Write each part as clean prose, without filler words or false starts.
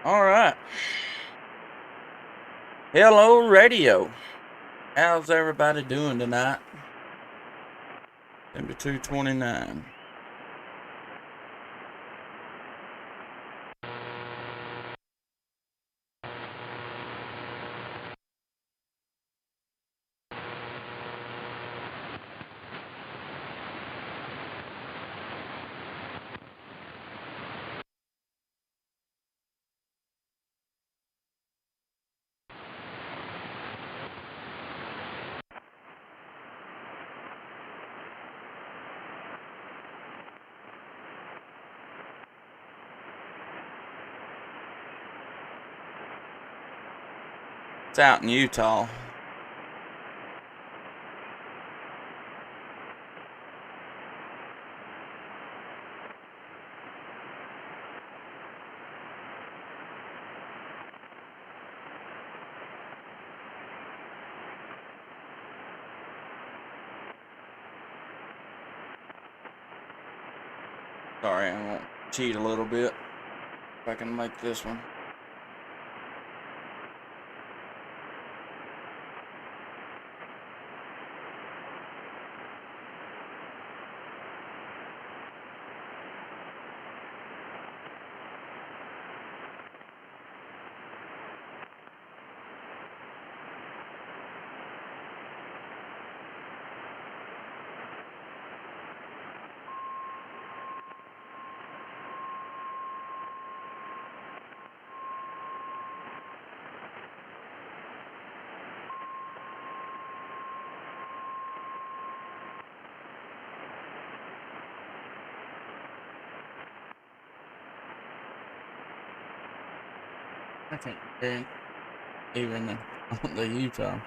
All right. Hello, radio. How's everybody doing tonight? Number 229. It's out in Utah. Sorry, I won't cheat a little bit. If I can make this one. I can't hear it, even on the Utah.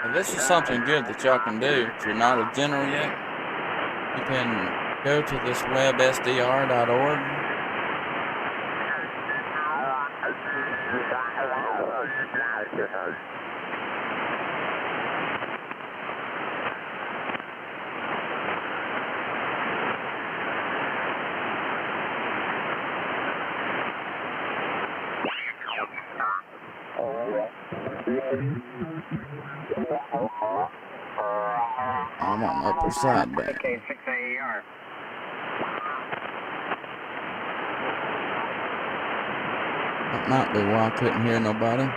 Now, this is something good that y'all can do if you're not a general yet. You can go to this websdr.org. I'm on the upper side back. That might be why I couldn't hear nobody.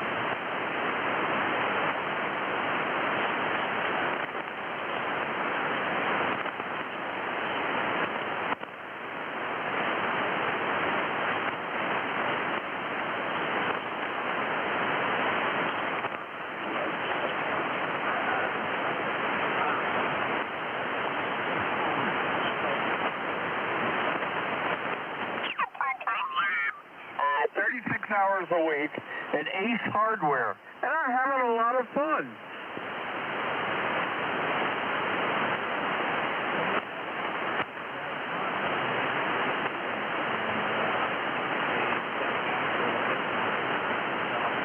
Hours a week at Ace Hardware, and I'm having a lot of fun.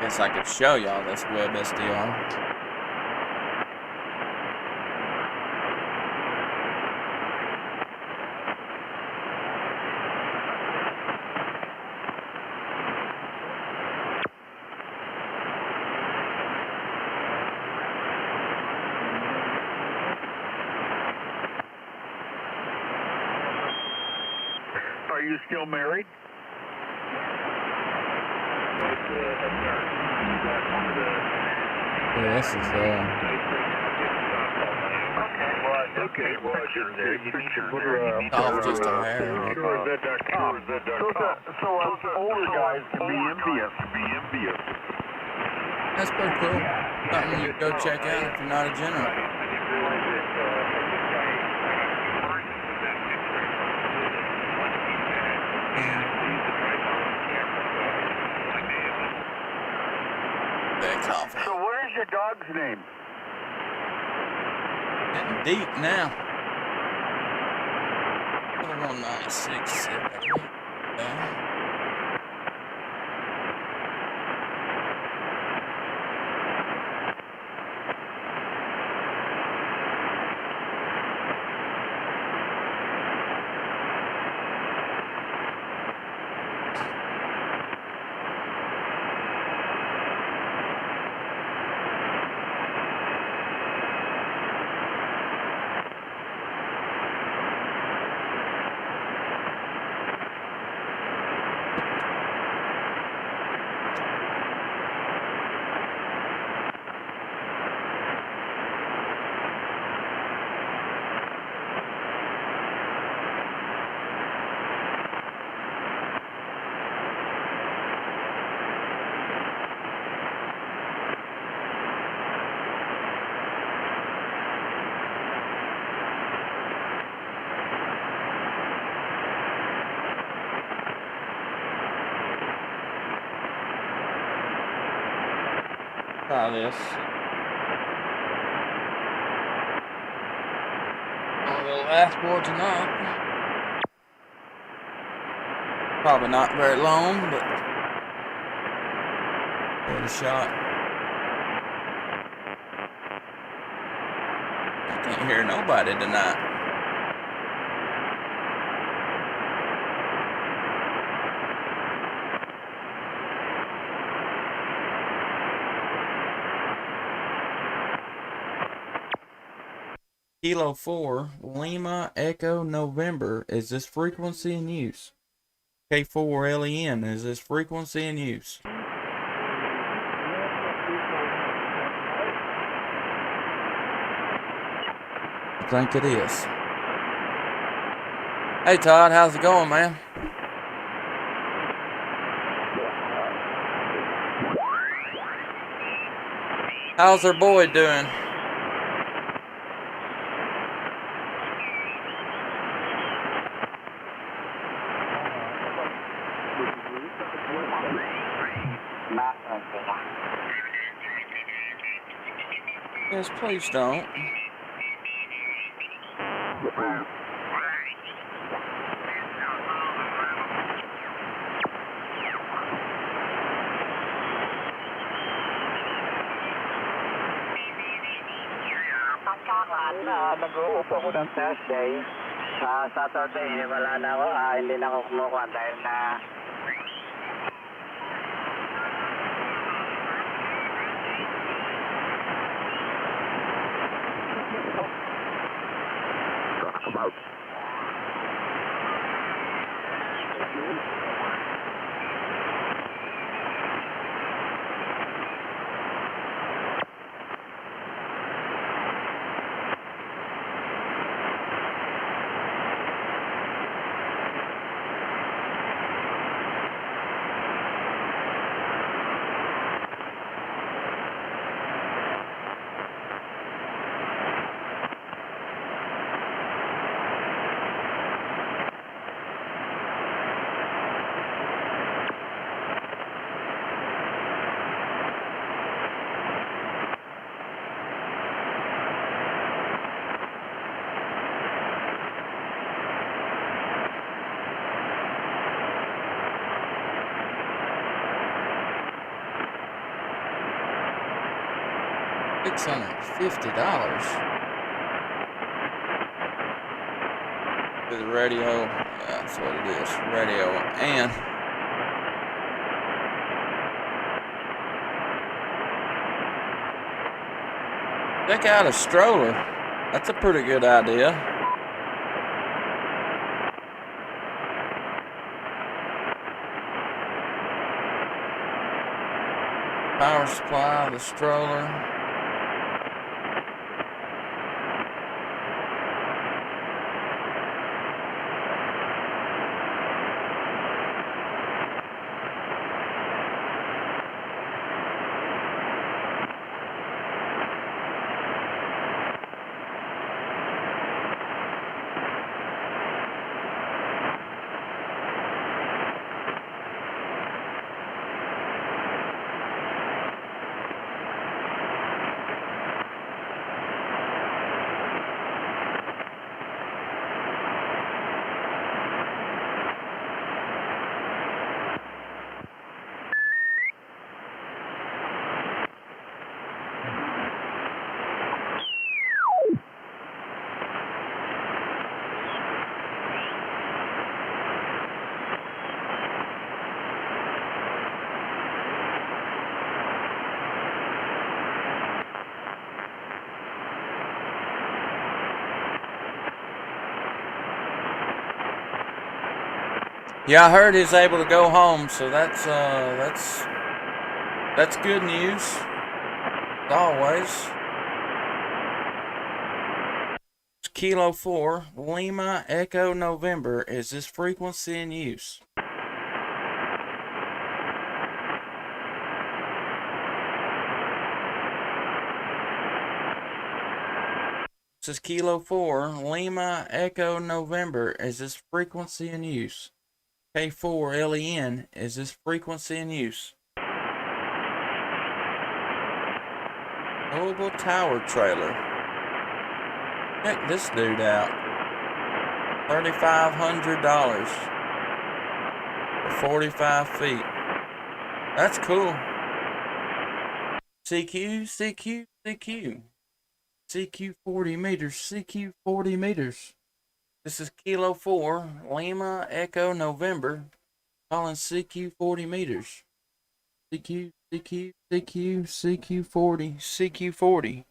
Guess I could show y'all this WebSDR. Are you still married? Yeah, this is Okay, Roger. There, you need to put her just a hair. So us older guys can be envious. That's pretty cool. Something you go check out if you're not a general. So what is your dog's name? Getting deep now. 196, 7, 8. Try this. We'll last for tonight. Probably not very long, but give it a shot. I can't hear nobody tonight. Kilo 4, Lima Echo November, is this frequency in use? K4LEN, is this frequency in use? I think it is. Hey Todd, how's it going, man? How's their boy doing? Yes, please don't. Nag-uupo ko ng Thursday. Sa Saturday, wala na ako. Hindi na ako kumukuha dahil na $650 for the radio. Yeah, that's what it is. Radio and check out a stroller. That's a pretty good idea. Power supply, the stroller. Yeah, I heard he's able to go home, so that's good news. As always. Kilo 4, Lima Echo November. Is this frequency in use? This is Kilo 4, Lima Echo November. Is this frequency in use? K4 LEN. Is this frequency in use? Mobile tower trailer. Check this dude out. $3,500 for 45 feet. That's cool. CQ 40 meters. CQ 40 meters. This is Kilo 4, Lima Echo November, calling CQ 40 meters. CQ 40.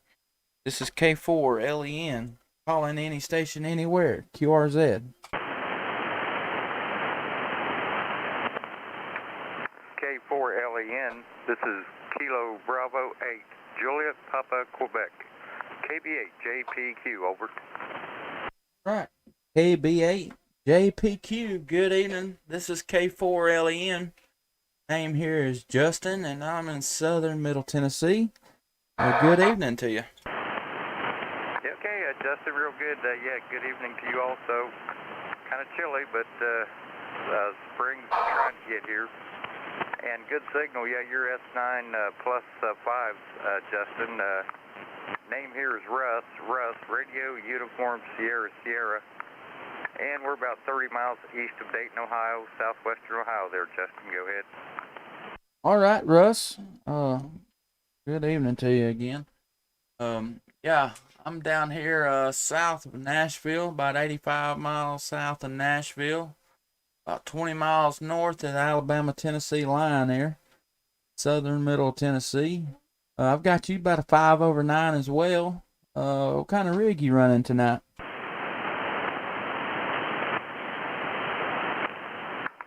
This is K4 LEN, calling any station anywhere, QRZ. K4 LEN, this is Kilo Bravo 8, Juliet Papa, Quebec. KB8 JPQ, over. Right. KB8 JPQ, good evening. This is K4 LEN. Name here is Justin, and I'm in southern Middle Tennessee. Good evening to you. Okay, Justin, real good. Yeah, good evening to you also. Kind of chilly, but spring's trying to get here. And good signal. Yeah, you're S9 plus 5, Justin. Name here is Russ. Russ, Radio Uniform Sierra. And we're about 30 miles east of Dayton, Ohio, southwestern Ohio there, Justin. Go ahead. All right, Russ. Good evening to you again. Yeah, I'm down here south of Nashville, about 85 miles south of Nashville, about 20 miles north of the Alabama-Tennessee line there, southern middle Tennessee. I've got you about a 5 over 9 as well. What kind of rig you running tonight?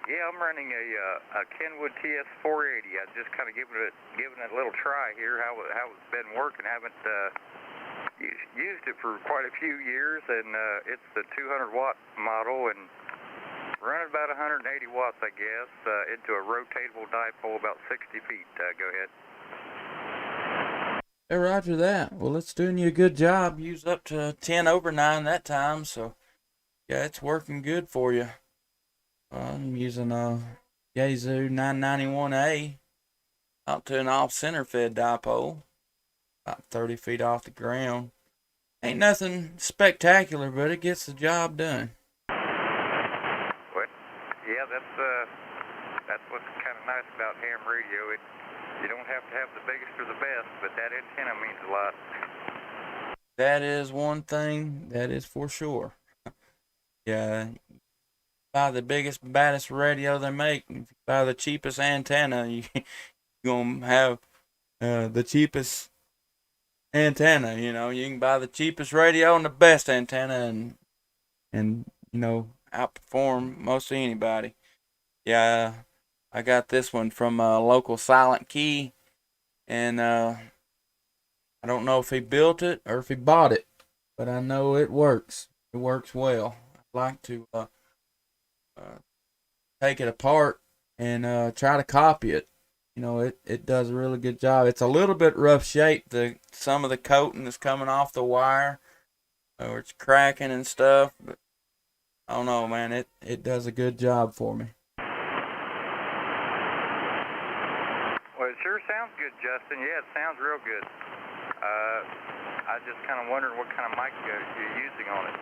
Yeah, I'm running a Kenwood TS480. I just kind of giving it a little try here. How it's been working. Haven't used it for quite a few years, and it's the 200 watt model and running about 180 watts, I guess, into a rotatable dipole about 60 feet. Go ahead. Hey, roger that. Well, it's doing you a good job. Used up to 10 over 9 that time, so yeah, it's working good for you. I'm using a Yaesu 991A out to an off-center fed dipole, about 30 feet off the ground. Ain't nothing spectacular, but it gets the job done. Well, yeah, that's what's kind of nice about ham radio. You don't have to have the biggest or the best, but that antenna means a lot. That is one thing, that is for sure. Yeah, buy the biggest, baddest radio they make. If you buy the cheapest antenna, you're going to have the cheapest antenna. You know, you can buy the cheapest radio and the best antenna and you know, outperform most anybody. Yeah, I got this one from a local Silent Key. and I don't know if he built it or if he bought it, but I know it works. It works well. I'd like to take it apart and try to copy it. You know, it does a really good job. It's a little bit rough shaped. Some of the coating is coming off the wire, or it's cracking and stuff. But I don't know, man. It does a good job for me. Well, it sure sounds good, Justin. Yeah, it sounds real good. I just kind of wondered what kind of mic you're using on it.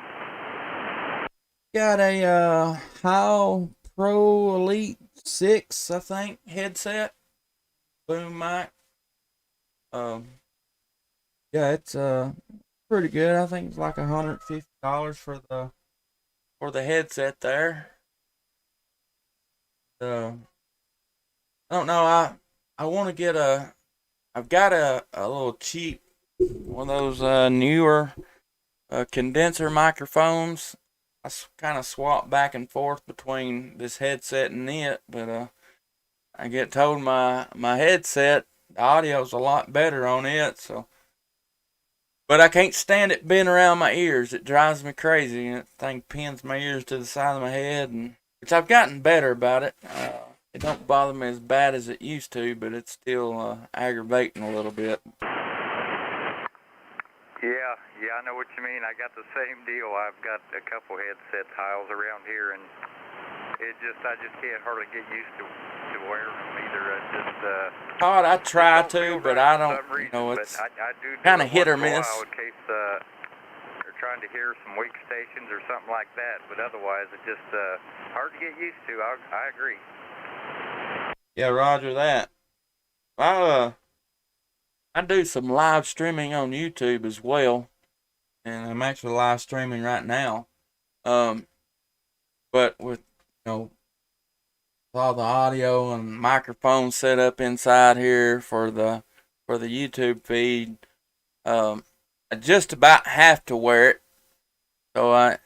Got a Heil Pro Elite 6, I think, headset. Boom mic. Yeah, it's pretty good. I think it's like $150 for the headset there. I don't know. I want to get I've got a little cheap one of those newer condenser microphones. I kind of swap back and forth between this headset and it, but I get told my headset, the audio's a lot better on it, so. But I can't stand it being around my ears. It drives me crazy, and that thing pins my ears to the side of my head, and which I've gotten better about it. It don't bother me as bad as it used to, but it's still aggravating a little bit. Yeah, I know what you mean. I got the same deal. I've got a couple headset tiles around here, and I just can't hardly get used to wearing them either. Todd, I try to, but I don't. You know, it's kind of hit or miss. In case they're trying to hear some weak stations or something like that, but otherwise it's just hard to get used to. I agree. Yeah, Roger that. I do some live streaming on YouTube as well, and I'm actually live streaming right now. But with all the audio and microphone set up inside here for the YouTube feed, I just about have to wear it. So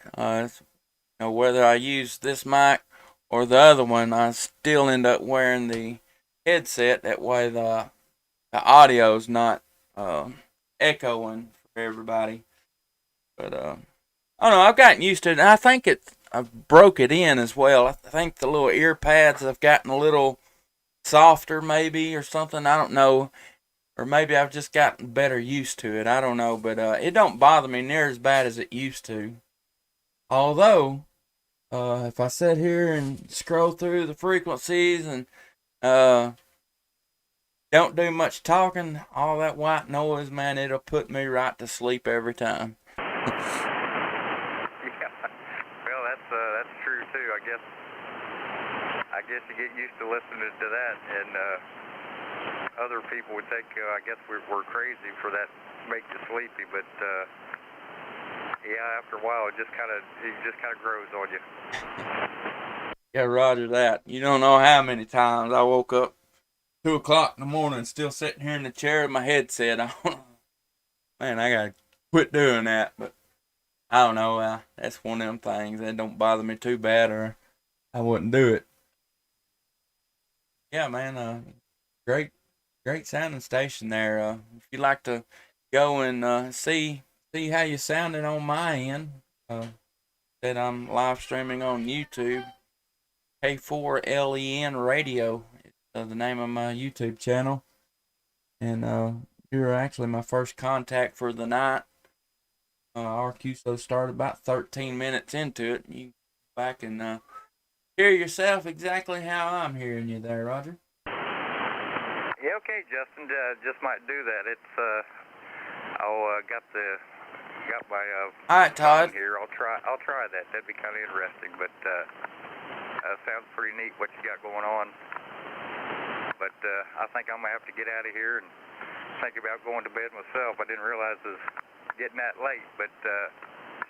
whether I use this mic or the other one, I still end up wearing the headset. That way the audio's not echoing for everybody. But I don't know. I've gotten used to it, and I think I've broke it in as well. I think the little ear pads have gotten a little softer, maybe, or something. I don't know. Or maybe I've just gotten better used to it. I don't know, but it don't bother me near as bad as it used to. Although, if I sit here and scroll through the frequencies and don't do much talking, all that white noise, man, it'll put me right to sleep every time. Yeah, well, that's true too. I guess you get used to listening to that, and other people would think, I guess we're crazy for that, make you sleepy. But yeah, after a while, it just kind of grows on you. Yeah, Roger that. You don't know how many times I woke up 2 o'clock in the morning, still sitting here in the chair with my headset on. Man, I gotta quit doing that. But I don't know. That's one of them things that don't bother me too bad, or I wouldn't do it. Yeah, man. Great sounding station there. If you'd like to go and see how you sounding on my end, that I'm live streaming on YouTube. K4LEN Radio is the name of my YouTube channel, and you're actually my first contact for the night. Our QSO started about 13 minutes into it. You go back and hear yourself exactly how I'm hearing you there, Roger. Yeah, okay, Justin. Just might do that. It's got my all right, Todd. Here. I'll try that. That'd be kind of interesting. But sounds pretty neat what you got going on. But I think I'm gonna have to get out of here and think about going to bed myself. I didn't realize it was getting that late. But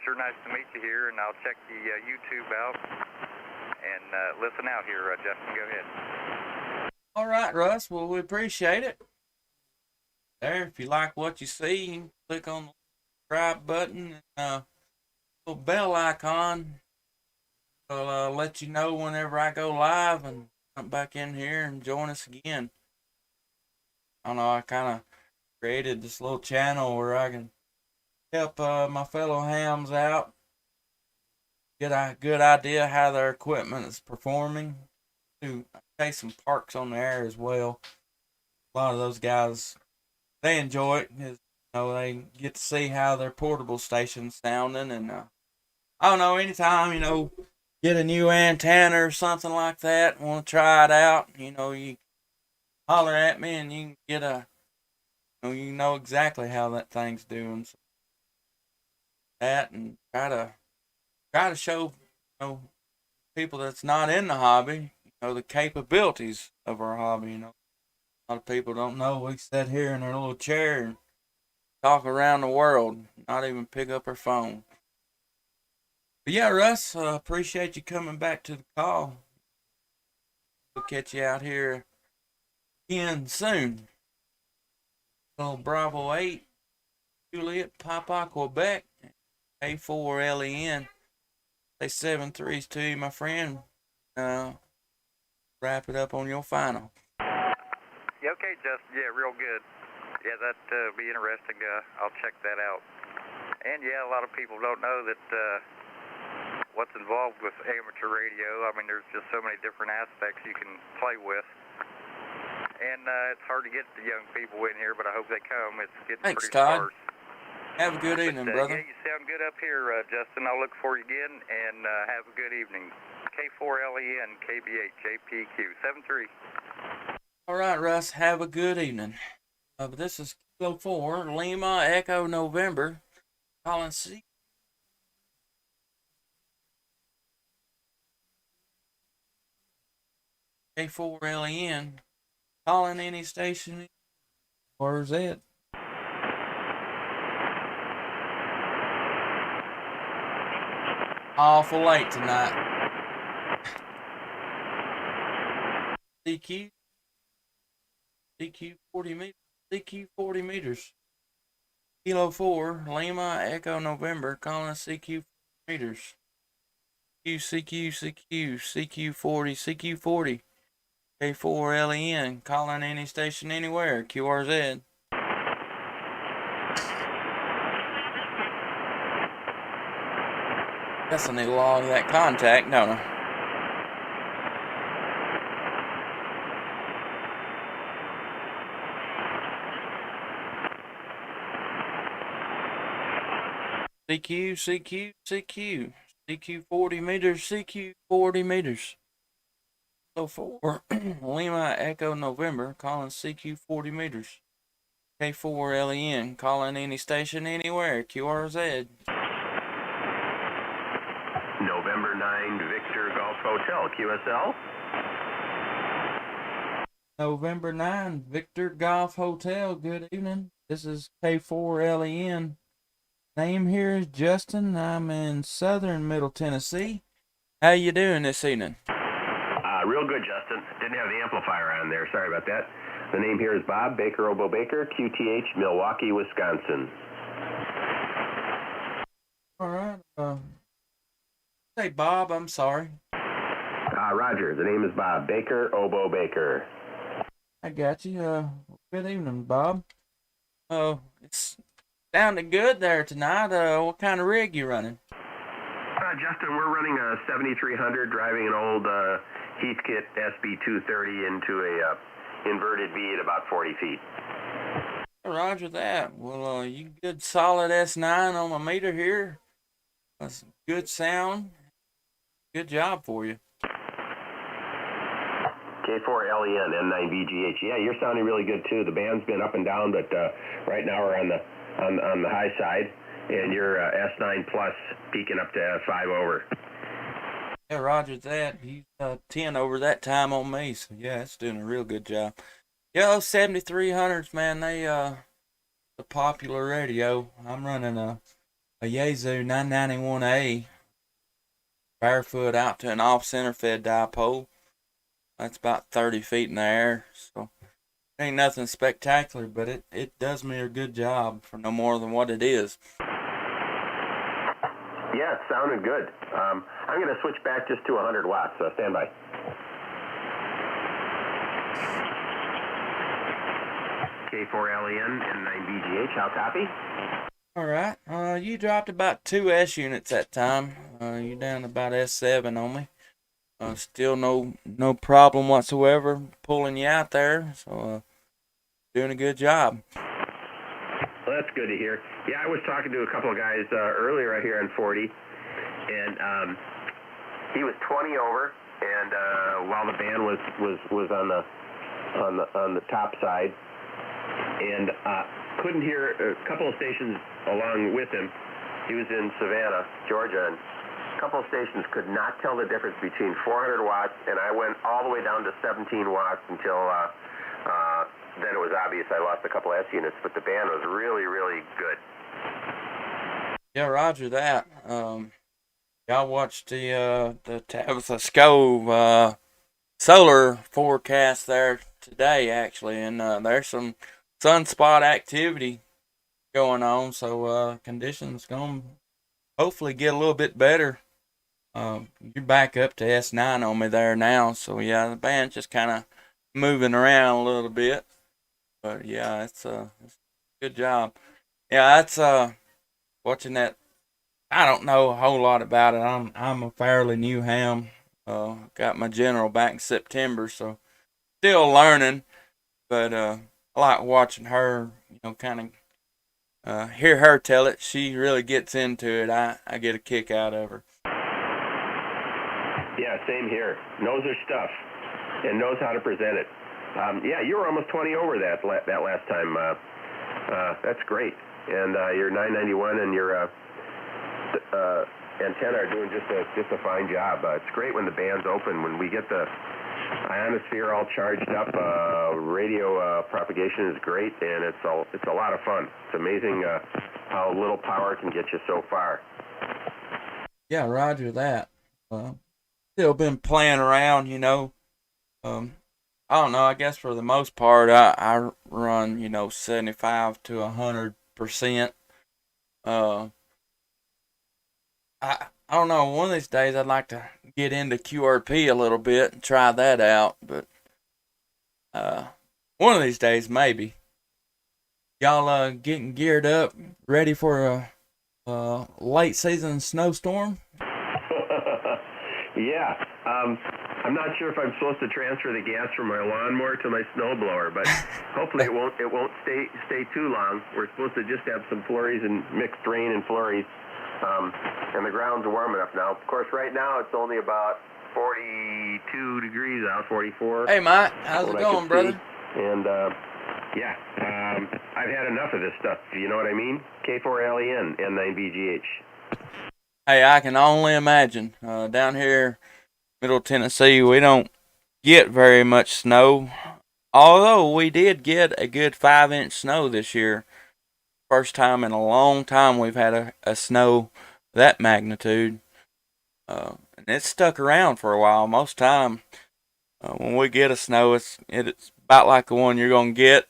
sure nice to meet you here, and I'll check the YouTube out and listen out here. Justin, go ahead. All right, Russ. Well, we appreciate it. There, if you like what you see, you can click on the subscribe button and little bell icon. It'll let you know whenever I go live and come back in here and join us again. I don't know, I kind of created this little channel where I can help my fellow hams out, get a good idea how their equipment is performing. To take some parks on the air as well. A lot of those guys, they enjoy it. They get to see how their portable station's sounding, and I don't know. Anytime get a new antenna or something like that, want to try it out, you holler at me, and you can get you know exactly how that thing's doing. So that, and try to show people that's not in the hobby, the capabilities of our hobby. A lot of people don't know we sit here in our little chair and talk around the world, not even pick up our phone. But yeah, Russ, appreciate you coming back to the call. We'll catch you out here again soon. Little Bravo 8, Juliet, Papa, Quebec, A4LEN. Say 7-3s to you, my friend. Wrap it up on your final. Yeah, okay, Justin. Yeah, real good. Yeah, that'd be interesting. I'll check that out. And yeah, a lot of people don't know that what's involved with amateur radio. I mean, there's just so many different aspects you can play with. And it's hard to get the young people in here, but I hope they come. It's getting Thanks, pretty Todd. sparse. Have a good evening, brother. Yeah, you sound good up here, Justin. I'll look for you again, and have a good evening. K4LEN, KBH, JPQ, 7-3. All right, Russ, have a good evening. But this is Kilo 4, Lima, Echo, November. Calling C. K4LEN. Calling any station. Where's it? Awful late tonight. CQ 40 meters. CQ 40 meters. Kilo 4, Lima, Echo, November, calling CQ 40 meters. CQ 40, CQ 40. K4LEN, calling any station anywhere, QRZ. Guess I need to log that contact, don't I? CQ 40 meters, CQ 40 meters. So for Lima Echo November, calling CQ 40 meters. K4LEN, calling any station anywhere, QRZ. November 9, Victor Golf Hotel, QSL. November 9, Victor Golf Hotel, good evening. This is K4LEN. Name here is Justin. I'm in southern Middle Tennessee. How you doing this evening? Real good, Justin. Didn't have the amplifier on there. Sorry about that. The name here is Bob Baker, Obo Baker, QTH, Milwaukee, Wisconsin. All right. Say Bob, I'm sorry. Roger. The name is Bob Baker, Obo Baker. I got you. Good evening, Bob. It's sounding good there tonight. What kind of rig you running? Justin, we're running a 7300, driving an old Heathkit SB230 into a inverted V at about 40 feet. Roger that. Well, you good solid S9 on my meter here. That's good sound. Good job for you. K4LEN, N9VGH. Yeah, you're sounding really good too. The band's been up and down, but right now we're on the high side, and you're S9 plus, peaking up to 5 over. Yeah, Roger that. He's 10 over that time on me, so yeah, it's doing a real good job. Yeah, those 7300s, man, they a popular radio. I'm running a Yaesu 991A barefoot out to an off-center fed dipole. That's about 30 feet in the air, so ain't nothing spectacular, but it does me a good job for no more than what it is. Yeah, it sounded good. I'm going to switch back just to 100 watts, so stand by. K4LEN and 9BGH. How copy? All right. You dropped about 2 S units that time. You down to about S7 on me. Still no problem whatsoever pulling you out there. So doing a good job. Well, that's good to hear. Yeah, I was talking to a couple of guys earlier right here on 40, and he was 20 over, and while the band was on the top side, and couldn't hear a couple of stations along with him. He was in Savannah, Georgia, and a couple of stations could not tell the difference between 400 watts, and I went all the way down to 17 watts until then it was obvious I lost a couple of S units, but the band was really, really good. Yeah, roger that. Y'all watched the Tabitha Scove solar forecast there today, actually, and there's some sunspot activity going on, so conditions gonna hopefully get a little bit better. You're back up to S9 on me there now, so yeah, the band's just kind of moving around a little bit, but yeah, it's a good job. Yeah, that's watching that. I don't know a whole lot about it. I'm a fairly new ham. Got my general back in September, so still learning, but I like watching her, kind of hear her tell it. She really gets into it. I get a kick out of her. Yeah, same here. Knows her stuff and knows how to present it. Yeah, you were almost 20 over that last time. That's great. And your 991 and your antenna are doing just a fine job. It's great when the band's open. When we get the ionosphere all charged up, radio propagation is great, and it's a lot of fun. It's amazing how little power can get you so far. Yeah, roger that. Still been playing around, I don't know. I guess for the most part, I run 75 to 100%. I don't know. One of these days, I'd like to get into QRP a little bit and try that out. But one of these days, maybe. Y'all getting geared up, ready for a late season snowstorm? Yeah. I'm not sure if I'm supposed to transfer the gas from my lawnmower to my snowblower, but hopefully it won't stay too long. We're supposed to just have some flurries and mixed rain and flurries. And the ground's warm enough now. Of course, right now it's only about 42 degrees out, 44. Hey, Mike, how's it going, brother? And yeah, I've had enough of this stuff. You know what I mean? K4LEN, N9BGH. Hey, I can only imagine. Down here, Middle Tennessee, we don't get very much snow. Although we did get a good 5-inch snow this year. First time in a long time we've had a snow that magnitude. And it's stuck around for a while. Most time, when we get a snow, it's about like the one you're going to get.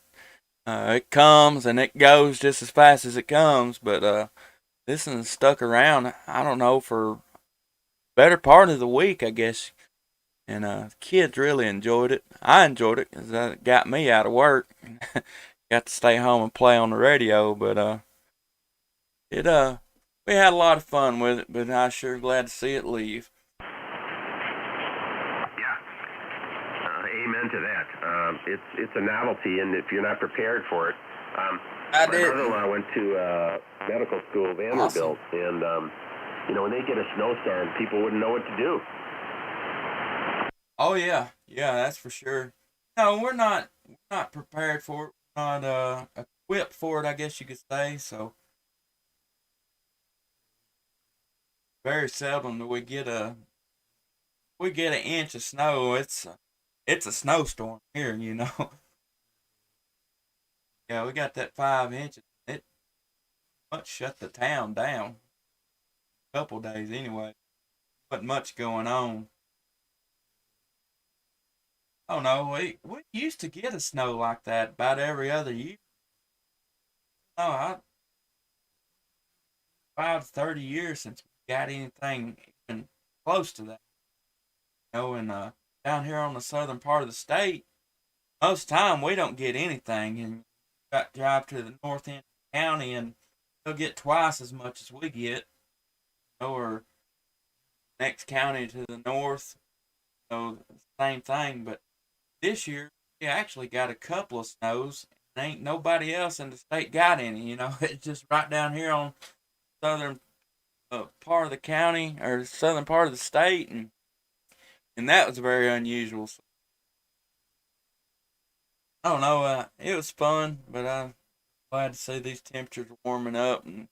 It comes and it goes just as fast as it comes, but this one's stuck around, I don't know, for better part of the week, I guess. And the kids really enjoyed it. I enjoyed it because it got me out of work. Got to stay home and play on the radio, but we had a lot of fun with it, but I'm sure glad to see it leave. Yeah, amen to that. It's a novelty, and if you're not prepared for it, I my did. brother-in-law went to medical school, Vanderbilt, Awesome. And when they get a snowstorm, people wouldn't know what to do. Oh yeah, that's for sure. No, we're not prepared for it. We're not equipped for it, I guess you could say. So very seldom do we get an inch of snow. It's a snowstorm here, Yeah, we got that 5 inches. It much shut the town down. A couple days anyway. Wasn't much going on. Oh no, we used to get a snow like that about every other year. No, 30 years since we got anything even close to that. And down here on the southern part of the state, most time we don't get anything. And drive to the north end of the county and they'll get twice as much as we get, or next county to the north, same thing. But this year, we actually got a couple of snows. And ain't nobody else in the state got any. It's just right down here on southern part of the county or southern part of the state, and that was very unusual. So, I don't know. It was fun, but I'm glad to see these temperatures warming up and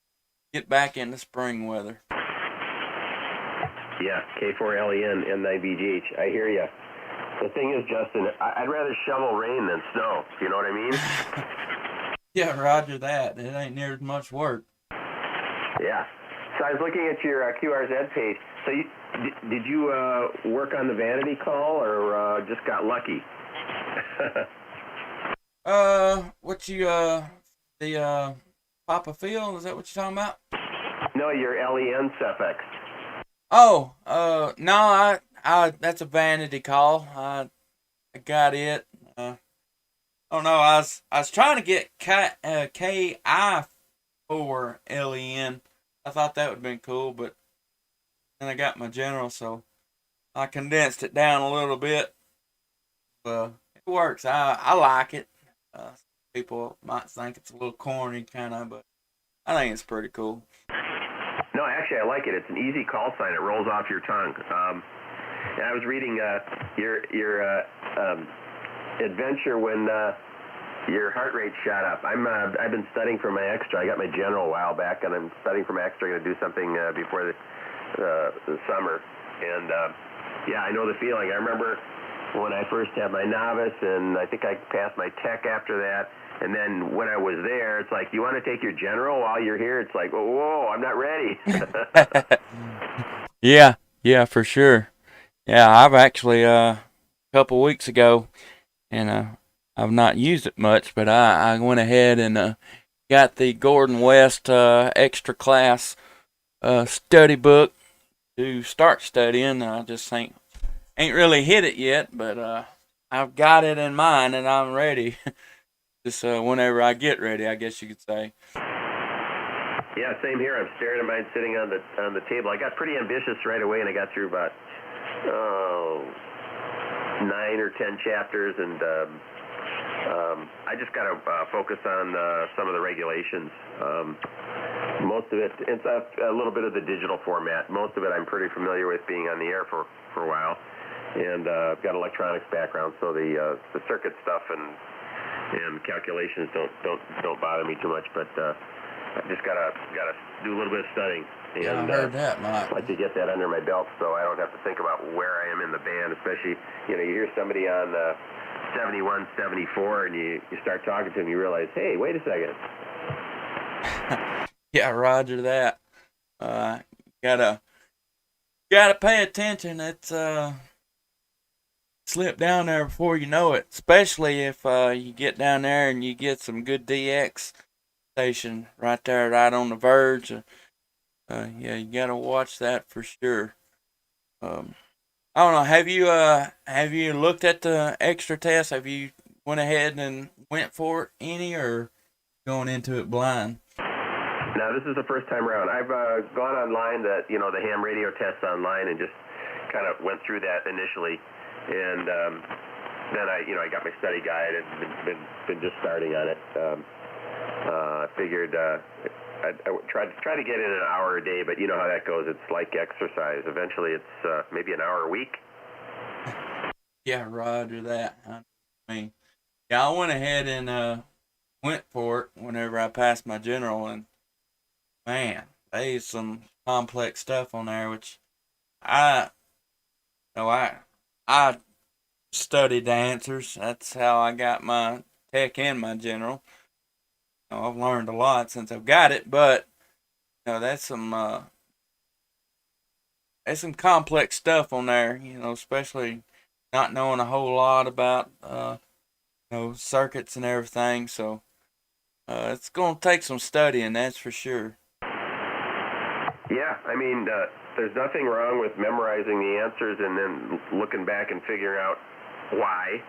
get back into spring weather. Yeah, K4LEN, N9BGH. I hear you. The thing is, Justin, I'd rather shovel rain than snow. You know what I mean? Yeah, roger that. It ain't near as much work. Yeah. So I was looking at your QRZ page. So did you work on the vanity call or just got lucky? The Papa Phil, is that what you're talking about? No, your LEN Cephx. Oh, no, I that's a vanity call. I got it. Oh no, I was trying to get KI for LEN. I thought that would have been cool, but then I got my general, so I condensed it down a little bit. It works. I like it. People might think it's a little corny, kind of, but I think it's pretty cool. No, actually, I like it. It's an easy call sign. It rolls off your tongue. And I was reading your adventure when your heart rate shot up. I've been studying for my extra. I got my general a while back, and I'm studying for my extra. I'm going to do something before the summer. And yeah, I know the feeling. I remember when I first had my novice, and I think I passed my tech after that. And then when I was there, it's like, you want to take your general while you're here? It's like, whoa, I'm not ready. Yeah, for sure. Yeah, I've actually a couple weeks ago, and I've not used it much, but I went ahead and got the Gordon West extra class study book to start studying. I just ain't really hit it yet, but I've got it in mind and I'm ready. Just whenever I get ready, I guess you could say. Yeah, same here. I'm staring at mine sitting on the table. I got pretty ambitious right away, and I got through about 9 or 10 chapters, and I just got to focus on some of the regulations. Most of it, it's a little bit of the digital format. Most of it I'm pretty familiar with, being on the air for a while, and I've got electronics background, so the circuit stuff and calculations don't bother me too much, but I just gotta do a little bit of studying. And, I heard that, Mike. I'd like to get that under my belt so I don't have to think about where I am in the band, especially, you hear somebody on 71, 74, and you start talking to them, you realize, hey, wait a second. Yeah, roger that. Gotta pay attention. It's slip down there before you know it, especially if you get down there and you get some good DX station right there, right on the verge. Yeah, you gotta watch that for sure. I don't know. Have you looked at the extra test? Have you went ahead and went for it any, or going into it blind? No, this is the first time around. I've gone online, the ham radio tests online, and just kind of went through that initially. And then I got my study guide and been just starting on it. I figured I'd try to get in an hour a day, but you know how that goes. It's like exercise. Eventually, it's maybe an hour a week. Yeah, roger that. I mean, yeah, I went ahead and went for it whenever I passed my general, and man, there's some complex stuff on there, which I studied the answers. That's how I got my tech and my general. I've learned a lot since I've got it, but that's some complex stuff on there. Especially not knowing a whole lot about circuits and everything. So it's gonna take some studying, that's for sure. Yeah, I mean, there's nothing wrong with memorizing the answers and then looking back and figuring out why.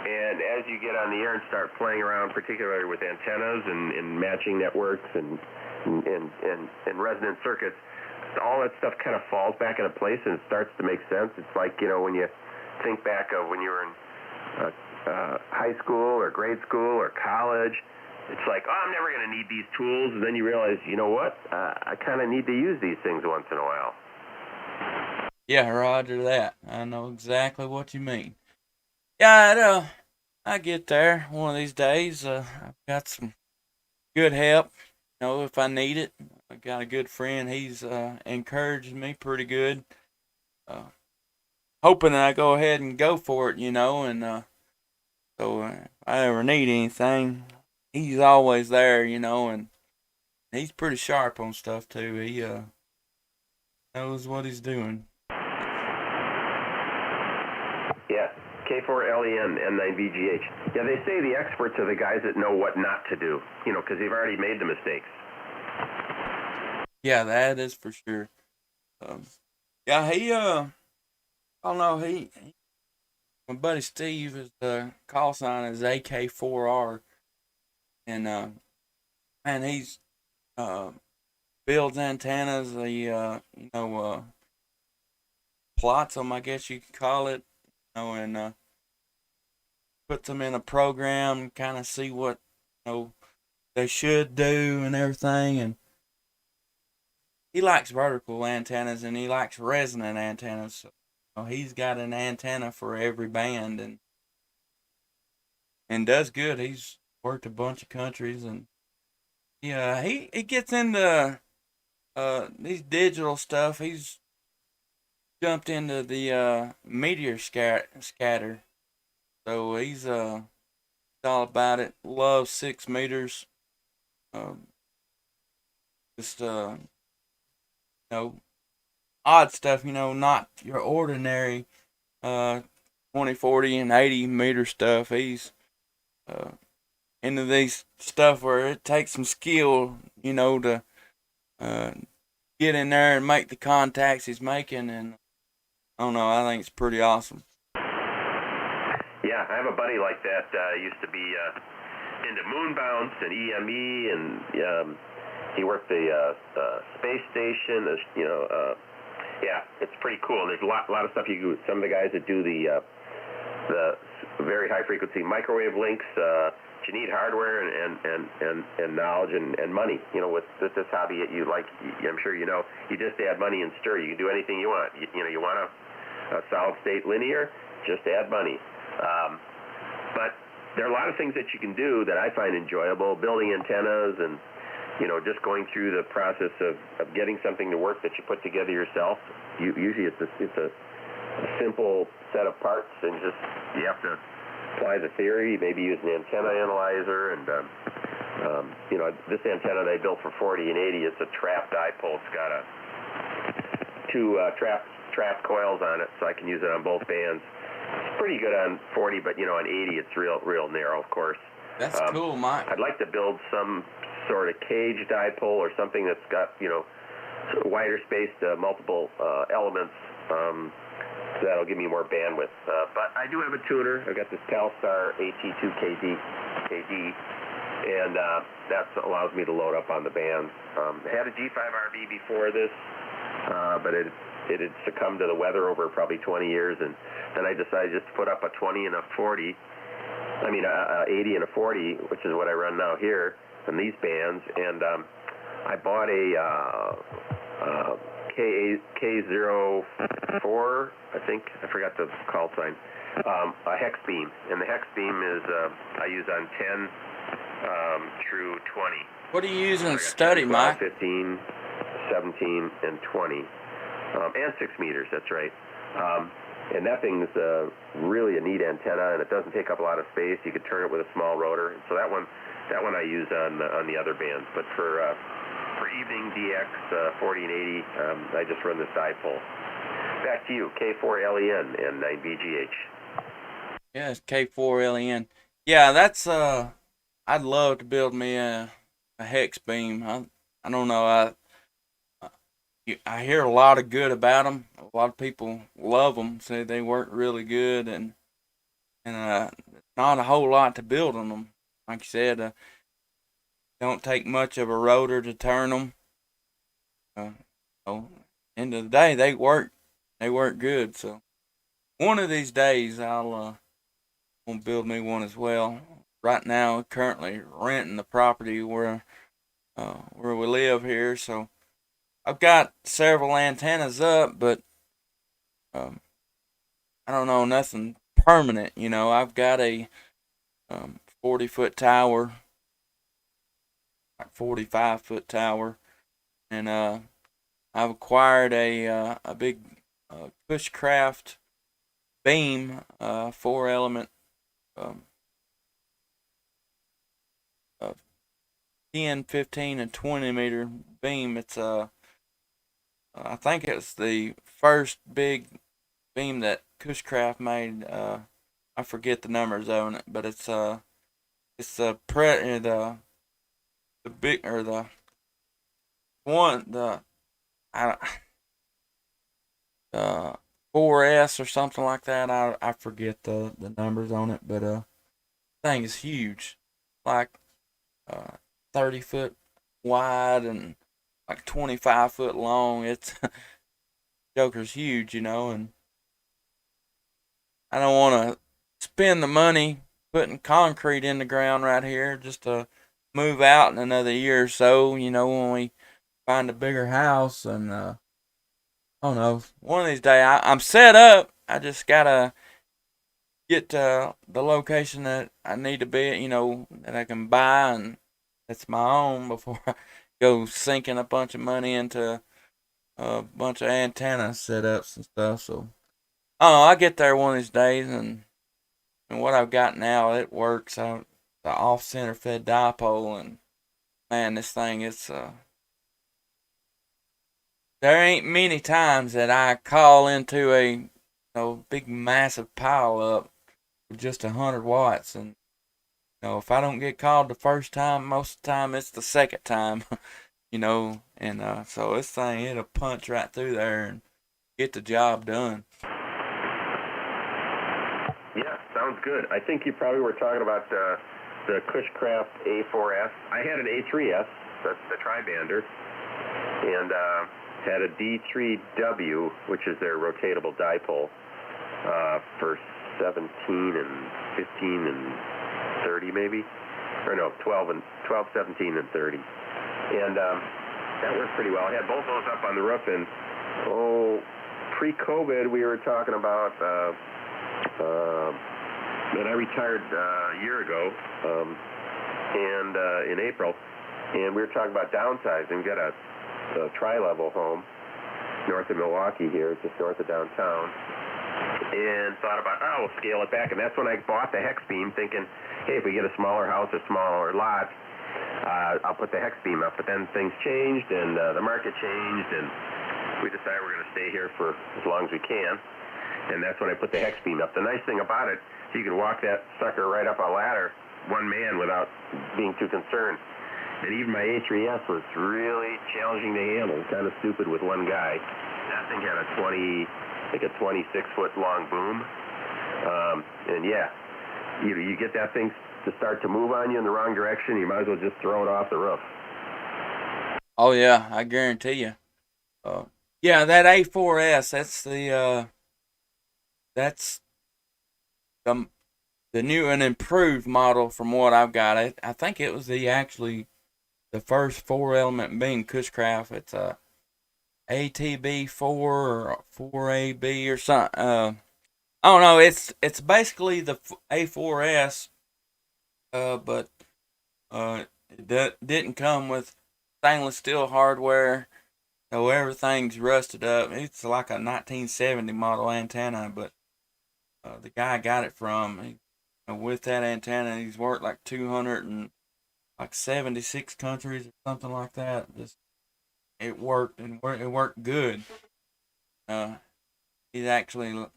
And as you get on the air and start playing around, particularly with antennas and matching networks and resonant circuits, all that stuff kind of falls back into place and it starts to make sense. It's like, you know, when you think back of when you were in high school or grade school or college, it's like, oh, I'm never going to need these tools. And then you realize, you know what? I kind of need to use these things once in a while. Yeah, roger that. I know exactly what you mean. Yeah, I get there one of these days. I've got some good help, you know, if I need it. I got a good friend. He's encouraged me pretty good. Hoping that I go ahead and go for it, you know, and so if I ever need anything, he's always there, you know, and he's pretty sharp on stuff too. He knows what he's doing. Yeah, K4LEN, N9VGH. Yeah, they say the experts are the guys that know what not to do, you know, because they've already made the mistakes. Yeah, that is for sure. Yeah, I don't know, my buddy Steve, his call sign is AK4R, and man, he's builds antennas. He plots them, I guess you could call it, you know, and puts them in a program, kind of see what, you know, they should do and everything. And he likes vertical antennas and he likes resonant antennas. So, you know, he's got an antenna for every band and does good. He's worked a bunch of countries, and yeah, he gets into these digital stuff. He's jumped into the meteor scatter. So he's all about it. Loves 6 meters. Just you know, odd stuff, you know, not your ordinary 20, 40, and 80 meter stuff. He's into these stuff where it takes some skill, you know, to get in there and make the contacts he's making. And I don't know, I think it's pretty awesome. Yeah, I have a buddy like that. Used to be into moonbounce and EME, and he worked the space station. You know, yeah, it's pretty cool. There's a lot of stuff you do. Some of the guys that do the very high frequency microwave links. You need hardware and knowledge and money. You know, with this hobby, you like, I'm sure you know, you just add money and stir. You can do anything you want. You know, you want a solid state linear, just add money. But there are a lot of things that you can do that I find enjoyable. Building antennas and, you know, just going through the process of getting something to work that you put together yourself. Usually it's a simple set of parts, and just you have to apply the theory, maybe use an antenna analyzer. And you know, this antenna they built for 40 and 80, it's a trap dipole. It's got two trap coils on it, so I can use it on both bands. It's pretty good on 40, but you know, on 80 it's real narrow, of course. That's cool, Mike. I'd like to build some sort of cage dipole or something that's got, you know, wider spaced multiple elements. So that'll give me more bandwidth. But I do have a tuner. I've got this Telstar AT2KD, and that allows me to load up on the bands. I had a G5RB before this, but it had succumbed to the weather over probably 20 years, and then I decided just to put up a 20 and a 40. I mean, 80 and a 40, which is what I run now here in these bands, and I bought a K04, I think. I forgot the call sign. A hex beam, and the hex beam is I use on 10 through 20. What are you using to So study, 10, 12, Mike? 15, 17, and 20. And 6 meters, that's right. And that thing's really a neat antenna, and it doesn't take up a lot of space. You could turn it with a small rotor. So that one I use on the other bands. But for evening DX 40 and 80, I just run this dipole. Back to you, K4LEN and 9VGH. Yeah, it's K4LEN. Yeah, that's I'd love to build me a hex beam. I don't know. I hear a lot of good about them. A lot of people love them, say they work really good, and and not a whole lot to build on them. Like you said, don't take much of a rotor to turn them. So end of the day, they work. They work good. So one of these days, I'll gonna build me one as well. Right now, currently renting the property where we live here. So I've got several antennas up, but um, I don't know, nothing permanent. You know, I've got a 40-foot tower, like 45-foot tower, and I've acquired a big Cushcraft beam, 4-element, um, 10, 15, and 20 meter beam. It's I think it's the first big beam that Cushcraft made. I forget the numbers on it, but it's the big, or the one, the I 4S or something like that. I forget the numbers on it, but thing is huge, like 30 foot wide and like 25 foot long. It's Joker's huge, you know, and I don't want to spend the money putting concrete in the ground right here just to move out in another year or so. You know, when we find a bigger house, and I don't know, one of these days I'm set up. I just gotta get the location that I need to be at, you know, that I can buy and that's my own before I go sinking a bunch of money into a bunch of antenna setups and stuff. So I don't know, I'll get there one of these days, and what I've got now, it works. The off center fed dipole, and man, this thing, it's there ain't many times that I call into a big massive pile up with just 100 watts, and if I don't get called the first time, most of the time it's the second time, and so this thing, it'll punch right through there and get the job done. Yeah, sounds good. I think you probably were talking about the Cushcraft A4S. I had an A3S, the Tribander, and had a D3W, which is their rotatable dipole, for 17 and 15 and 30 maybe, or no, 12, 17, and 30. And that worked pretty well. I had both those up on the roof, and pre-COVID we were talking about, and I retired a year ago, and in April, and we were talking about downsizing. We got a tri-level home north of Milwaukee here, just north of downtown, and thought about, we'll scale it back. And that's when I bought the hex beam, thinking, hey, if we get a smaller house or smaller lot, I'll put the hex beam up. But then things changed, and the market changed, and we decided we're going to stay here for as long as we can. And that's when I put the hex beam up. The nice thing about it, you can walk that sucker right up a ladder, one man, without being too concerned. And even my A3S was really challenging to handle, kind of stupid with one guy. That thing had a 26-foot long boom. And yeah, you get that thing to start to move on you in the wrong direction, you might as well just throw it off the roof. Oh yeah, I guarantee you. Yeah, that A4S, that's the new and improved model from what I've got. I think it was the first 4-element beam Cushcraft. It's a ATB4 or 4AB or something. I don't know. It's basically the A4S, but it didn't come with stainless steel hardware, so everything's rusted up. It's like a 1970 model antenna, but the guy I got it from, with that antenna, he's worked like 276 countries or something like that. Just it worked, and it worked good. He's actually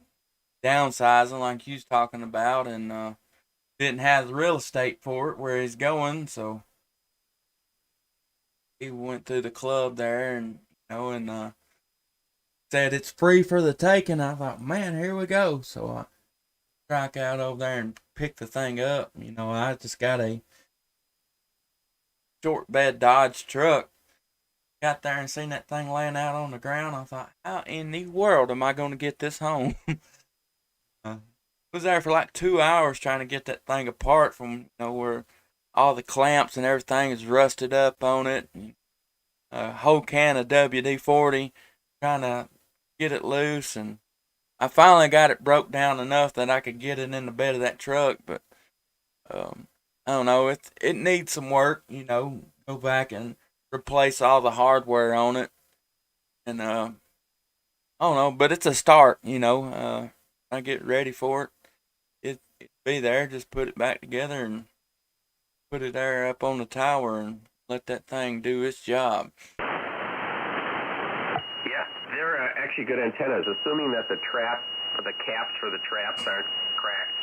downsizing, like you was talking about, and didn't have the real estate for it where he's going, so he went through the club there, and said it's free for the taking. I thought, man, here we go. So strike out over there and pick the thing up. You know, I just got a short bed Dodge truck. Got there and seen that thing laying out on the ground. I thought, how in the world am I going to get this home? Was there for like 2 hours trying to get that thing apart from, you know, where all the clamps and everything is rusted up on it. A whole can of WD-40, trying to get it loose, and I finally got it broke down enough that I could get it in the bed of that truck. But I don't know, it needs some work. You know, go back and replace all the hardware on it, and I don't know, but it's a start. You know, I get ready for it. It be there. Just put it back together and put it there up on the tower and let that thing do its job. Yeah, they're actually good antennas, assuming that the caps for the traps aren't cracked.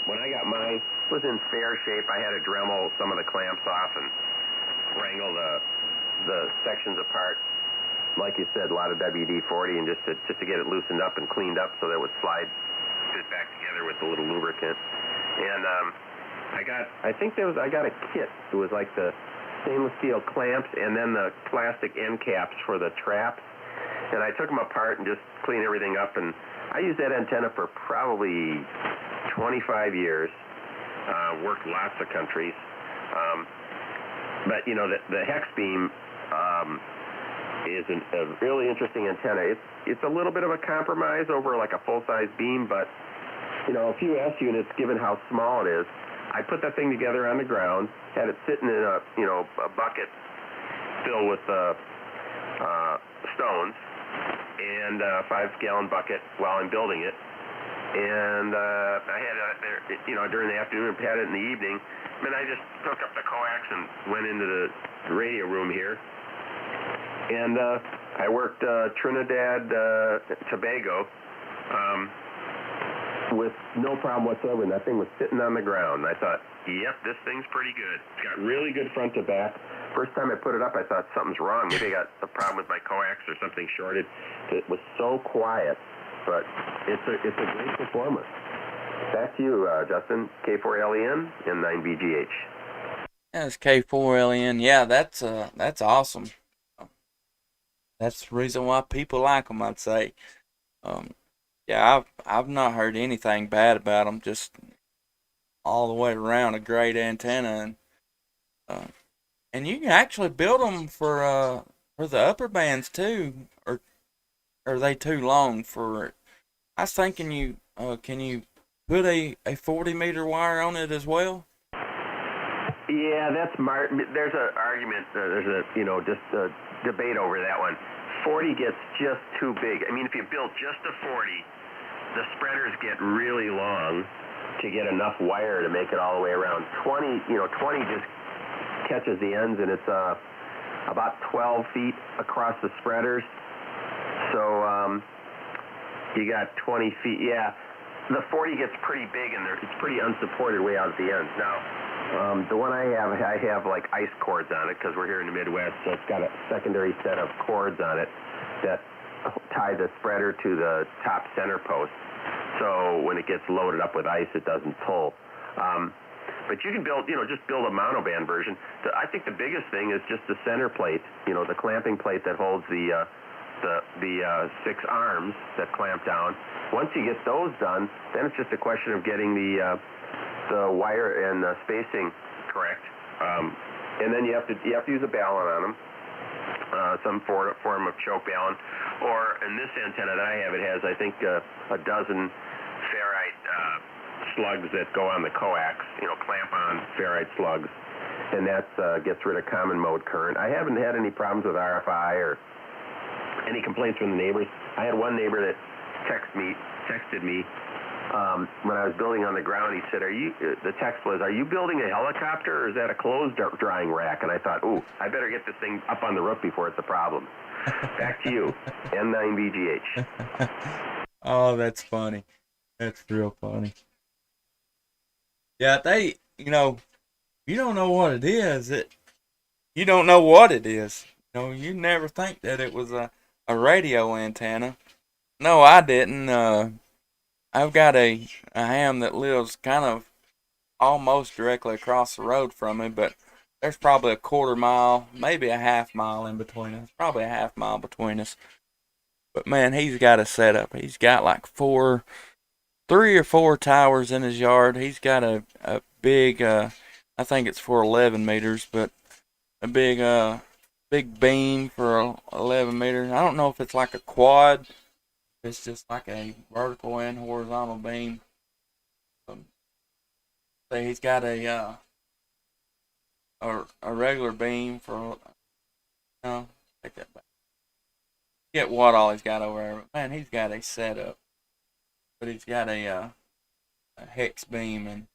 When I got mine, it was in fair shape. I had to Dremel some of the clamps off and wrangle the sections apart. Like you said, a lot of WD-40 and just to get it loosened up and cleaned up so that it would slide fit back together with a little lubricant. And I got a kit. It was like the stainless steel clamps and then the plastic end caps for the traps. And I took them apart and just cleaned everything up. And I used that antenna for probably 25 years. Worked lots of countries. But, you know, the hex beam is a really interesting antenna. It's a little bit of a compromise over like a full-size beam, but, you know, a few S units, given how small it is, I put that thing together on the ground, had it sitting in a bucket filled with stones, and a 5-gallon bucket while I'm building it. And I had it there, you know, during the afternoon, had it in the evening. And then I just took up the coax and went into the radio room here. And I worked Trinidad, Tobago, with no problem whatsoever. And that thing was sitting on the ground. And I thought, yep, this thing's pretty good. It's got really good front to back. First time I put it up, I thought something's wrong. Maybe I got a problem with my coax or something shorted. It was so quiet, but it's a great performer. Back to you, Justin. K4LEN and 9BGH. Yeah, it's K4LN. Yeah, that's awesome. That's the reason why people like them, I'd say. Yeah, I've not heard anything bad about them. Just all the way around a great antenna, and you can actually build them for the upper bands too. Or are they too long for it? I was thinking can you put a 40-meter wire on it as well? Yeah, that's smart. There's an argument. There's a debate over that one. 40 gets just too big. I mean, if you build just a 40, the spreaders get really long to get enough wire to make it all the way around. 20 just catches the ends, and it's about 12 feet across the spreaders. So you got 20 feet. Yeah, the 40 gets pretty big, and it's pretty unsupported way out at the ends. Now, the one I have like ice cords on it because we're here in the Midwest, so it's got a secondary set of cords on it that tie the spreader to the top center post. So when it gets loaded up with ice, it doesn't pull. But you can build a monoband version. I think the biggest thing is just the center plate, the clamping plate that holds the 6 arms that clamp down. Once you get those done, then it's just a question of getting the wire and spacing correct. And then you have to use a balun on them, some form of choke balun. Or in this antenna that I have, it has, I think, a dozen ferrite slugs that go on the coax, clamp on ferrite slugs. And that gets rid of common mode current. I haven't had any problems with RFI or any complaints from the neighbors. I had one neighbor that texted me when I was building on the ground. He said, the text was, are you building a helicopter or is that a clothes drying rack? And I thought, I better get this thing up on the roof before it's a problem. Back to you, N9BGH. Oh, that's funny. That's real funny. Yeah, you don't know what it is. You don't know what it is. You never think that it was a radio antenna. No, I didn't. I've got a ham that lives kind of almost directly across the road from me, but there's probably a quarter mile, maybe a half mile in between us. Probably a half mile between us. But man, he's got a setup. He's got like 3 or 4 towers in his yard. He's got a big, I think it's for 11 meters, but a big beam for 11 meters. I don't know if it's like a quad. It's just like a vertical and horizontal beam. So he's got a regular beam for, no, take that back. Get what all he's got over there. Man, he's got a setup. But he's got a hex beam, and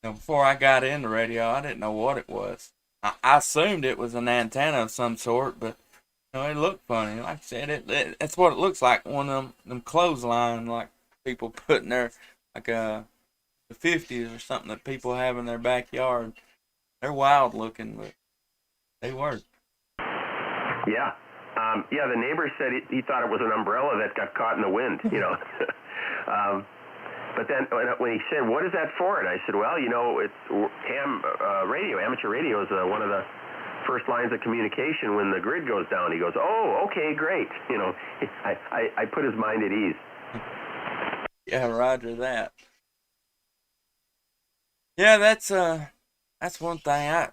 before I got into radio, I didn't know what it was. I assumed it was an antenna of some sort, but it looked funny. Like I said, it's what it looks like. One of them clothesline, like people putting their like the 50s or something that people have in their backyard. They're wild looking, but they work. Yeah. Yeah, the neighbor said he thought it was an umbrella that got caught in the wind, But then when he said, "What is that for?" and I said, "Well, it's ham radio. Amateur radio is one of the first lines of communication when the grid goes down." He goes, "Oh, okay, great." I put his mind at ease. Yeah, roger that. Yeah, that's one thing I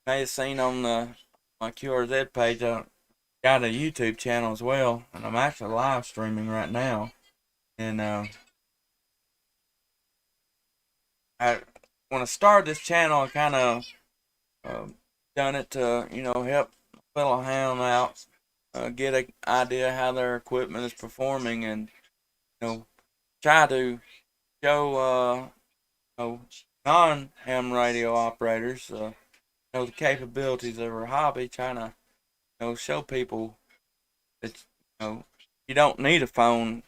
may have seen on my QRZ page. I got a YouTube channel as well, and I'm actually live streaming right now. And I when I started this channel, I kind of done it to help fellow ham out, get an idea how their equipment is performing, and try to show non-ham radio operators the capabilities of our hobby. Trying to show people that you don't need a phone.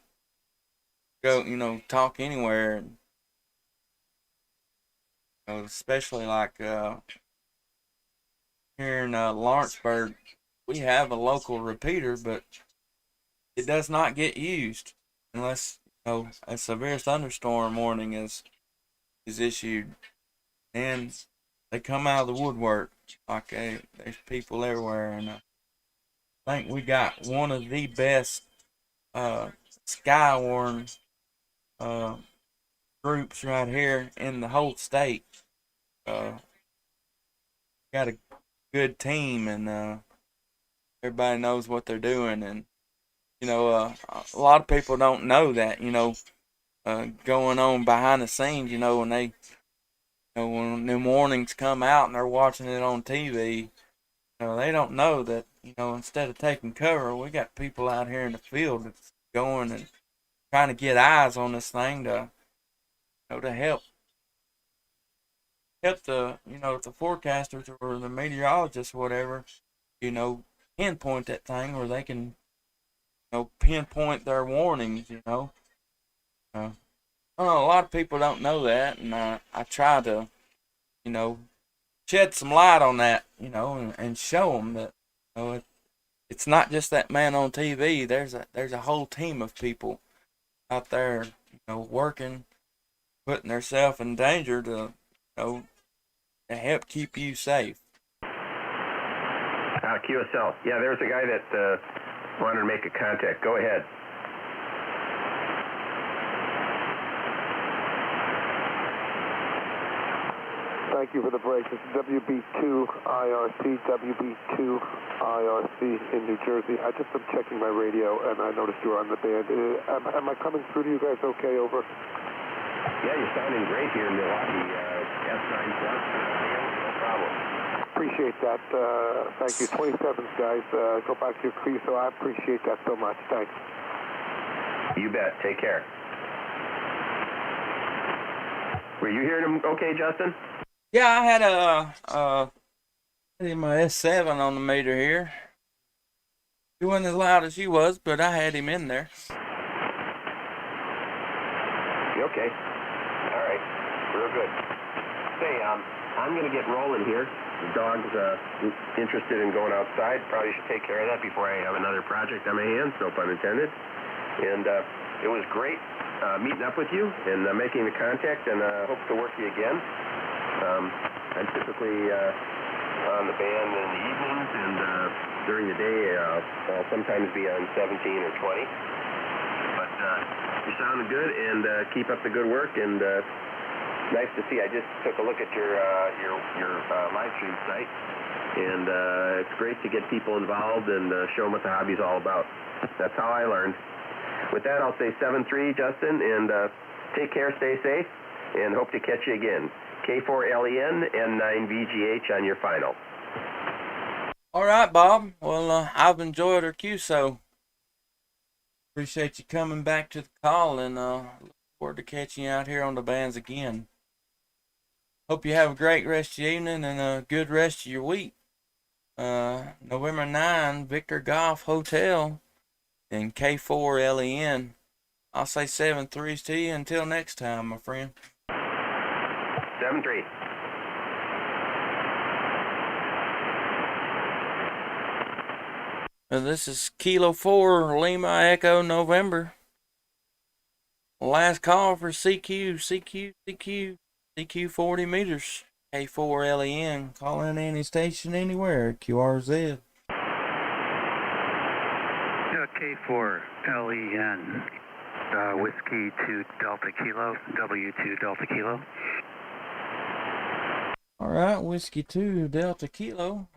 Go talk anywhere. Especially like here in Lawrenceburg, we have a local repeater, but it does not get used unless a severe thunderstorm warning is issued, and they come out of the woodwork like there's people everywhere. And I think we got one of the best Skywarn groups right here in the whole state. Got a good team, and everybody knows what they're doing. And a lot of people don't know that. Going on behind the scenes. When they, when the warnings come out and they're watching it on TV, they don't know that. Instead of taking cover, we got people out here in the field that's going and trying to get eyes on this thing to help the the forecasters or the meteorologists or whatever pinpoint that thing, or they can pinpoint their warnings. A lot of people don't know that, and I try to shed some light on that, and show them that it's not just that man on TV. There's a whole team of people out there working, putting themselves in danger to help keep you safe. QSL. Yeah, there's a guy that wanted to make a contact. Go ahead. Thank you for the break. This is WB2 IRC, WB2 IRC in New Jersey. I just am checking my radio, and I noticed you were on the band. Am I coming through to you guys okay, over? Yeah, you're sounding great here in Milwaukee. S9 Plus, no problem. Appreciate that. Thank you. 27s, guys. Go back to your crew, so I appreciate that so much. Thanks. You bet. Take care. Were you hearing him okay, Justin? Yeah, I had my S7 on the meter here. He wasn't as loud as you was, but I had him in there. You okay? All right. Real good. Say, I'm going to get rolling here. The dog's interested in going outside. Probably should take care of that before I have another project on my hands, no pun intended. And it was great meeting up with you and making the contact, and hope to work you again. I'm typically on the band in the evenings, and during the day I'll sometimes be on 17 or 20. But you're sounding good, and keep up the good work, and nice to see. I just took a look at your live stream site, and it's great to get people involved and show them what the hobby's all about. That's how I learned. With that, I'll say 7-3, Justin, and take care, stay safe, and hope to catch you again. K4LEN, N9VGH on your final. All right, Bob. Well, I've enjoyed our QSO. Appreciate you coming back to the call, and look forward to catching you out here on the bands again. Hope you have a great rest of your evening and a good rest of your week. November 9, Victor Golf Hotel in K4LEN. I'll say 7-3s to you. Until next time, my friend. 7-3. This is Kilo 4 Lima Echo November. Last call for CQ 40 meters. K4LEN. Call in any station anywhere. QRZ. K4LEN. Whiskey 2 Delta Kilo. W2 Delta Kilo. All right, Whiskey 2 Delta Kilo.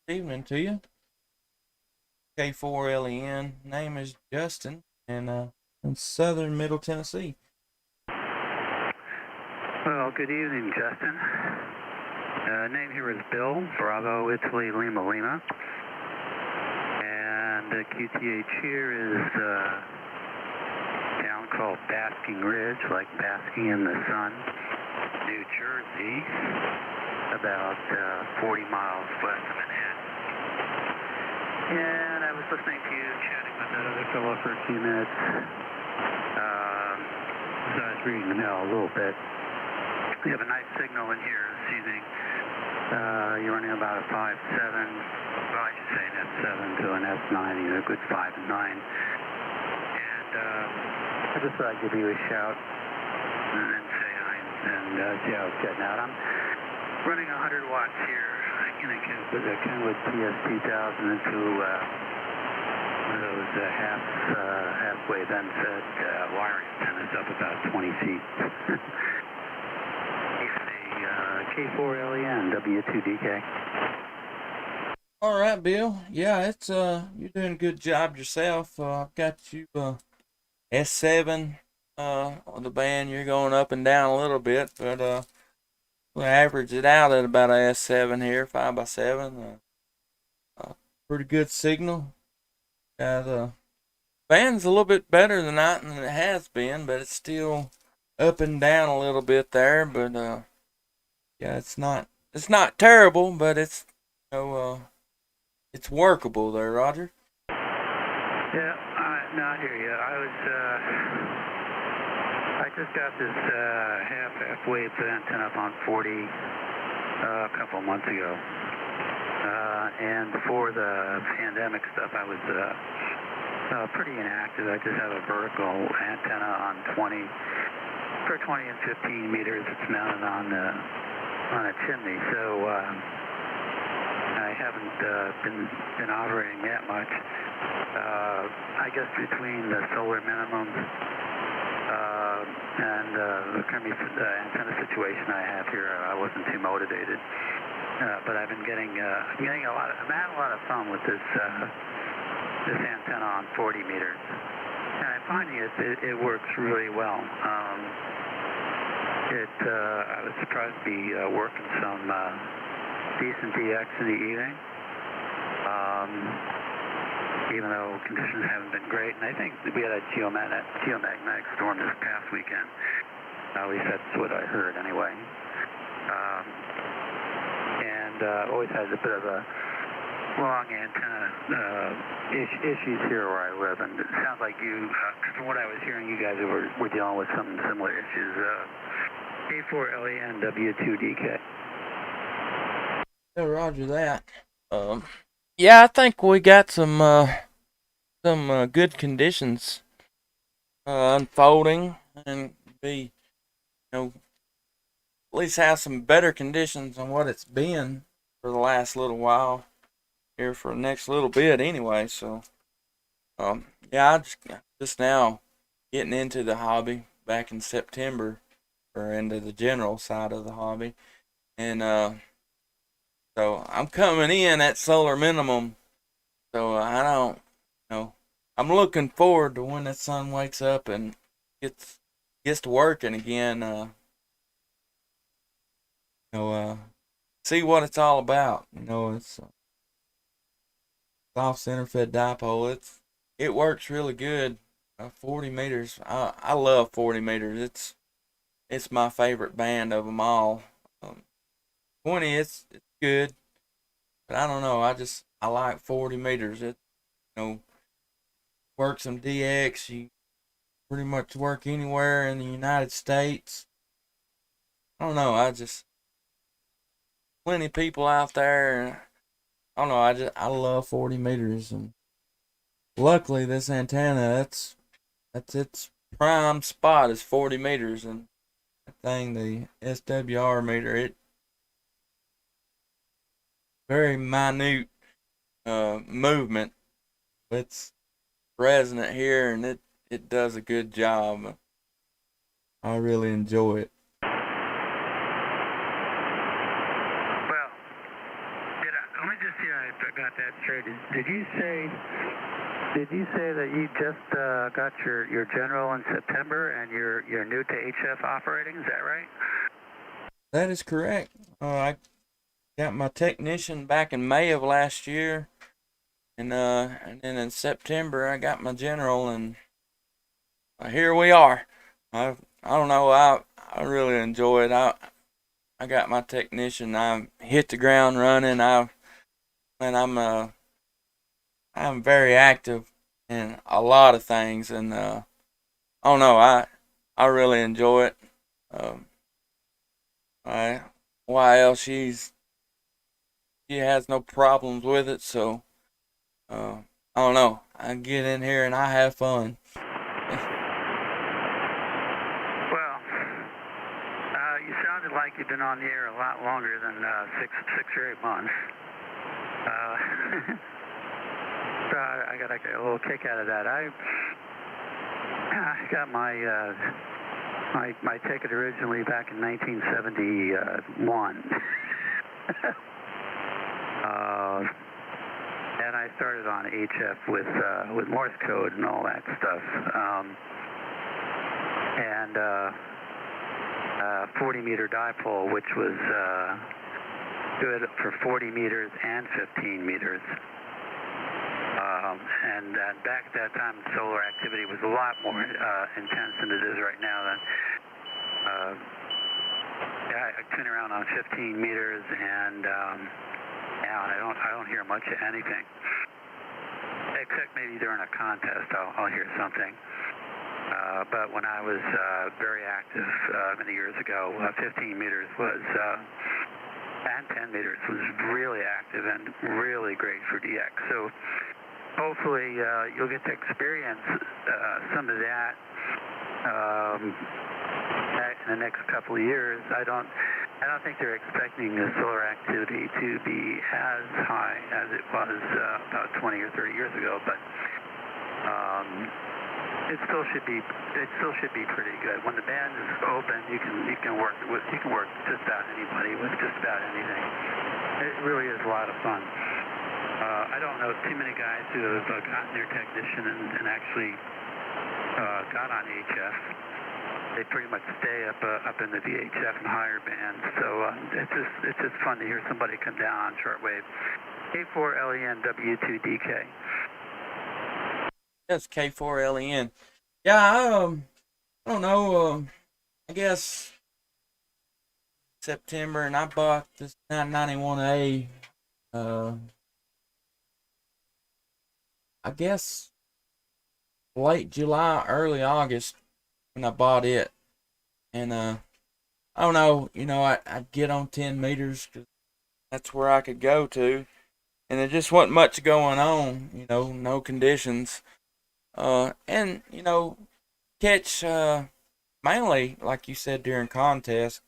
Good evening to you. K4LEN. Name is Justin, and in southern Middle Tennessee. Well, good evening, Justin. Name here is Bill. Bravo, Italy, Lima, Lima. And QTH here is a town called Basking Ridge, like basking in the sun, New Jersey, about 40 miles west of Manhattan. And I was listening to you chatting with that other fellow for a few minutes. As I was reading the mail a little bit. We have a nice signal in here this evening. You're running about a 5.7, well, I should say an S7 to an S9, a good 5 and 9. And I just thought I'd give you a shout and say hi and see how it's getting out. I'm running 100 watts here. I'm going to put a Kenwood TS2000 into one of those halfway then fed wiring antennas up about 20 feet. K4LEN, W2DK. All right, Bill. Yeah, it's you're doing a good job yourself. I've got you S7 on the band. You're going up and down a little bit, but we'll average it out at about a S7 here, 5x7. Pretty good signal. Band's a little bit better than it has been, but it's still up and down a little bit there. But yeah, it's not terrible, but it's it's workable there, Roger. Yeah, no, I hear you. I just got this half-wave antenna up on 40 a couple months ago. And before the pandemic stuff, I was pretty inactive. I just have a vertical antenna on 20 and 15 meters. It's mounted on a chimney, so I haven't been operating that much. I guess between the solar minimums and the crummy antenna situation I have here, I wasn't too motivated. But I've been getting I'm having a lot of fun with this antenna on 40 meters, and I'm finding it works really well. I was surprised to be working some decent DX in the evening, even though conditions haven't been great. And I think we had a geomagnetic storm this past weekend. At least that's what I heard anyway. Always has a bit of a long antenna issues here where I live, and it sounds like you, from what I was hearing, you guys were dealing with some similar issues. K4LEN, W2DK. Yeah, Roger that. Yeah, I think we got some good conditions unfolding and be, at least have some better conditions than what it's been for the last little while here for the next little bit anyway. So, yeah, I just now getting into the hobby back in September, or into the general side of the hobby, and so I'm coming in at solar minimum. So I don't, I'm looking forward to when the sun wakes up and gets to working again. See what it's all about. It's soft center fed dipole. It works really good. 40 meters. I love 40 meters. It's my favorite band of them all. 20, it's good, but I don't know. I like 40 meters. It work some DX. You pretty much work anywhere in the United States. I don't know. Plenty of people out there. I don't know. I love 40 meters, and luckily this antenna, that's its prime spot is 40 meters, and that thing, the SWR meter, it very minute movement. It's resonant here, and it does a good job. I really enjoy it. Well, let me just see if I got that straight. Did you say that you just got your general in September and you're new to HF operating? Is that right? That is correct. I got my technician back in May of last year, and then in September I got my general, and here we are. I don't know. I really enjoy it. I got my technician. I hit the ground running. I'm very active in a lot of things, and I don't know. I really enjoy it. YL, she has no problems with it, so I don't know. I get in here and I have fun. Well, you sounded like you've been on the air a lot longer than six or 8 months. So I got a little kick out of that. I got my ticket originally back in 1971. And I started on HF with Morse code and all that stuff. And 40-meter dipole, which was good for 40 meters and 15 meters. And back at that time, solar activity was a lot more intense than it is right now. I tune around on 15 meters, and now I don't hear much of anything, except maybe during a contest I'll hear something. But when I was very active many years ago, 15 meters was and 10 meters was really active and really great for DX. So hopefully you'll get to experience some of that in the next couple of years. I don't think they're expecting the solar activity to be as high as it was about 20 or 30 years ago, but it still should be pretty good. When the band is open, you can work just about anybody with just about anything. It really is a lot of fun. I don't know too many guys who have gotten their technician and actually got on HF. They pretty much stay up in the VHF and higher bands. So it's just fun to hear somebody come down on shortwave. K4LEN W2DK. That's K4LEN. Yeah, I don't know. I guess September, and I bought this 991A. I guess late July, early August when I bought it, and I don't know. I'd get on 10 meters because that's where I could go to, and there just wasn't much going on. No conditions. And catch mainly, like you said, during contests,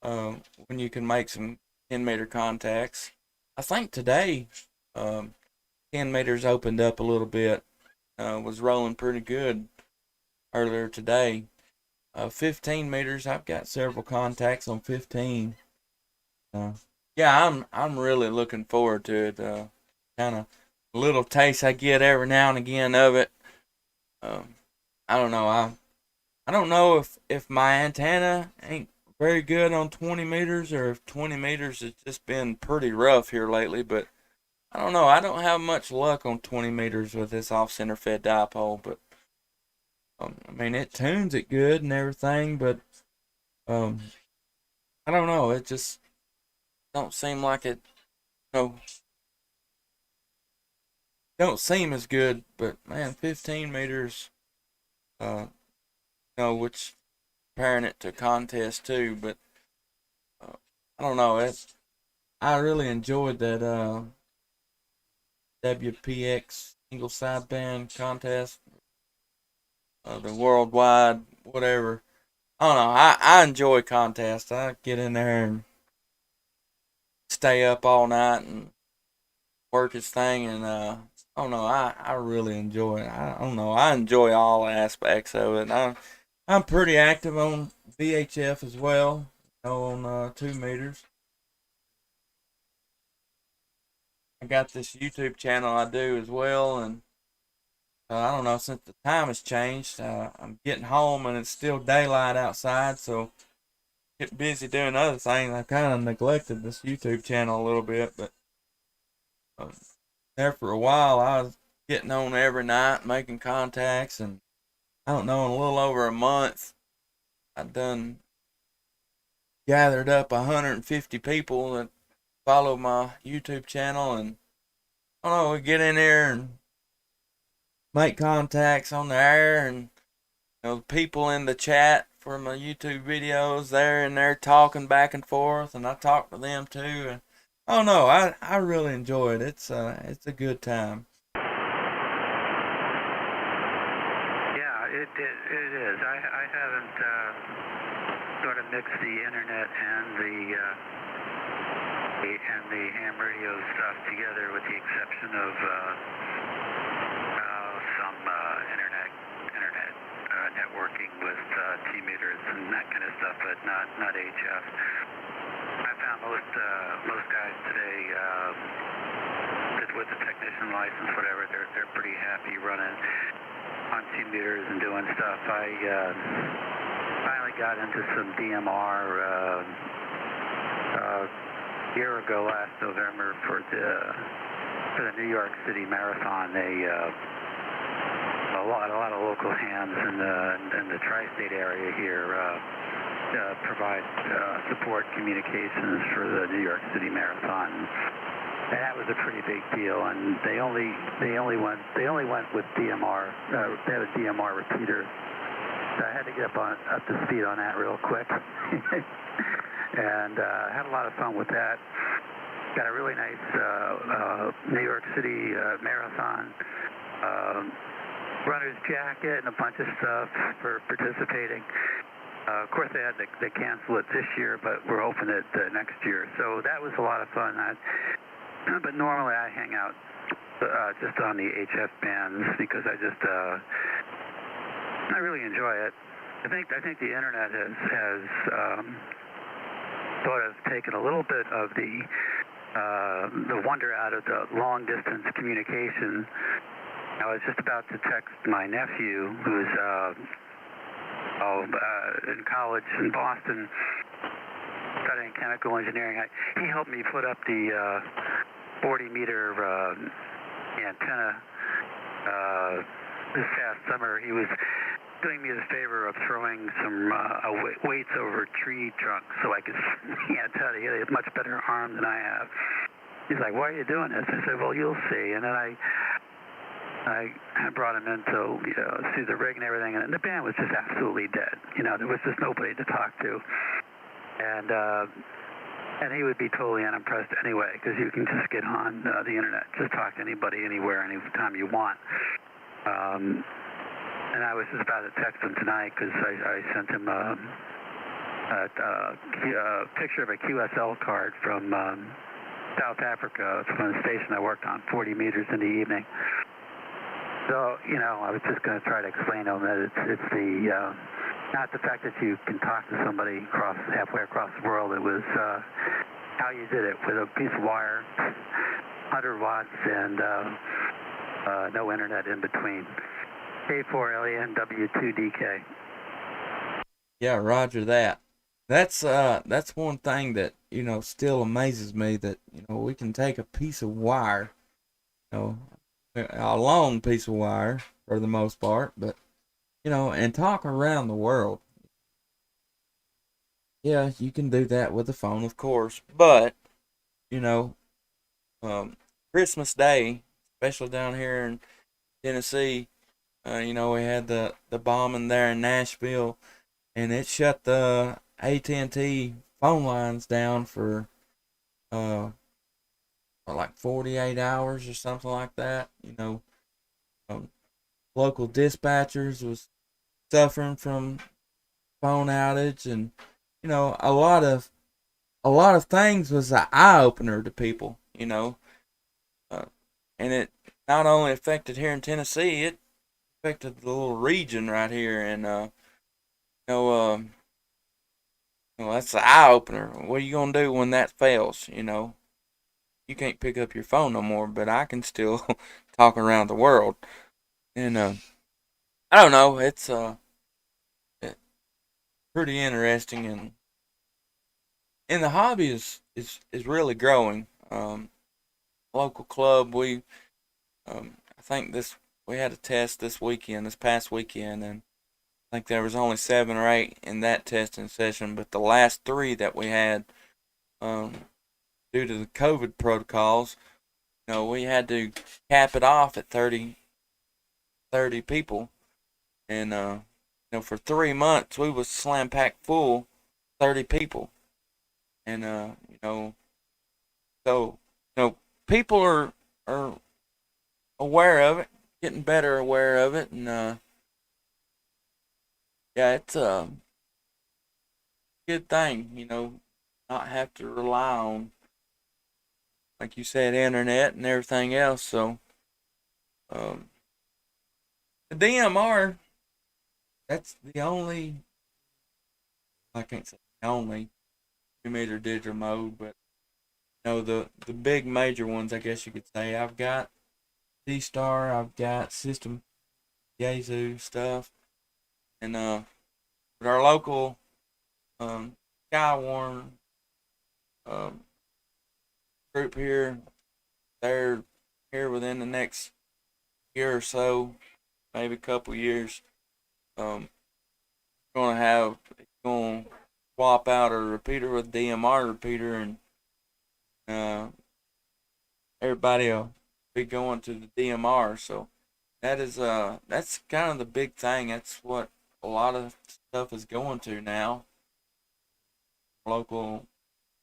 when you can make some 10-meter contacts. I think today, 10 meters opened up a little bit. Was rolling pretty good earlier today. 15 meters, I've got several contacts on 15. Yeah, I'm really looking forward to it. Kind of little taste I get every now and again of it. I don't know. I don't know if my antenna ain't very good on 20 meters or if 20 meters has just been pretty rough here lately, but I don't know. I don't have much luck on 20 meters with this off-center fed dipole, but I mean, it tunes it good and everything, but um, I don't know. It just don't seem like it, don't seem as good. But man, 15 meters, which comparing it to contest too, but I don't know. I really enjoyed that WPX single sideband contest, the worldwide whatever. I don't know. I enjoy contests. I get in there and stay up all night and work his thing, and I don't know. I really enjoy it. I don't know. I enjoy all aspects of it. I'm pretty active on VHF as well. On 2 meters. I got this YouTube channel I do as well, and I don't know, since the time has changed, I'm getting home and it's still daylight outside, so get busy doing other things. I kind of neglected this YouTube channel a little bit, but there for a while I was getting on every night, making contacts, and I don't know, in a little over a month, I've done gathered up 150 people that follow my YouTube channel, and I don't know, we get in there and make contacts on the air, and the people in the chat for my YouTube videos, they're in there talking back and forth, and I talk to them too. And I don't know, I really enjoy it. It's a good time. Yeah, it is. I haven't sort of mixed the internet and the ham radio stuff together, with the exception of some internet networking with T-meters and that kind of stuff, but not HF. I found most guys today with the technician license, whatever, they're pretty happy running on T-meters and doing stuff. I finally got into some DMR year ago, last November, for the New York City Marathon. They a lot of local hams in the tri-state area here provide support communications for the New York City Marathon. And that was a pretty big deal, and they only went with DMR. They had a DMR repeater, so I had to get up to speed on that real quick. And had a lot of fun with that. Got a really nice New York City marathon runner's jacket and a bunch of stuff for participating. Of course, they had to cancel it this year, but we're hoping it next year. So that was a lot of fun. But normally I hang out just on the HF bands because I really enjoy it. I think the internet has sort of taken a little bit of the wonder out of the long distance communication. I was just about to text my nephew, who's in college in Boston, studying chemical engineering. He helped me put up the 40-meter antenna this past summer. He was doing me the favor of throwing some weights over tree trunks so I could see the antenna. He had a much better arm than I have. He's like, "Why are you doing this?" I said, "Well, you'll see." And then I brought him in to see the rig and everything, and the band was just absolutely dead. There was just nobody to talk to, and he would be totally unimpressed anyway, because you can just get on the internet, just talk to anybody, anywhere, anytime you want. And And I was just about to text him tonight because I sent him a picture of a QSL card from South Africa from the station I worked on, 40 meters in the evening. So, I was just going to try to explain to him that it's the, not the fact that you can talk to somebody halfway across the world. It was how you did it with a piece of wire, 100 watts, and no internet in between. K4LEN W2DK. Yeah, roger that. That's one thing that, still amazes me, that, we can take a piece of wire, a long piece of wire for the most part, but, and talk around the world. Yeah, you can do that with the phone, of course, but, Christmas Day, especially down here in Tennessee, we had the bombing there in Nashville, and it shut the AT&T phone lines down for like 48 hours or something like that. Local dispatchers was suffering from phone outage, and a lot of things was an eye opener to people. And it not only affected here in Tennessee, it affected the little region right here, and that's the eye opener. What are you gonna do when that fails? You can't pick up your phone no more, but I can still talk around the world. And I don't know, it's pretty interesting, and the hobby is really growing. Local club, I think we had a test this past weekend, and I think there was only 7 or 8 in that testing session, but the last 3 that we had, due to the COVID protocols, we had to cap it off at 30 people, and for 3 months we was slam packed full, 30 people, and so people are aware of it, getting better aware of it, and yeah, it's a good thing, not have to rely on, like you said, internet and everything else. So the DMR, that's the only, I can't say the only 2-meter digital mode, but the big major ones, I guess you could say. I've got D-Star, I've got System Yazoo stuff, and but our local Skywarn group here, they're here within the next year or so, maybe a couple years. Going to swap out a repeater with DMR repeater, and everybody will be going to the DMR. So that's kind of the big thing. That's what a lot of stuff is going to now. Local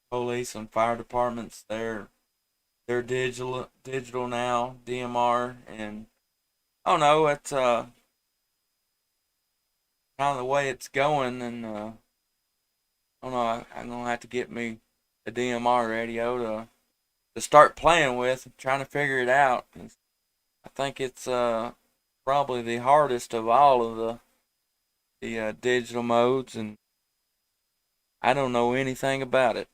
police and fire departments, they're digital now, DMR, and I don't know, it's kind of the way it's going, and I don't know, I'm gonna have to get me a DMR radio to start playing with, trying to figure it out. I think it's probably the hardest of all of the digital modes, and I don't know anything about it.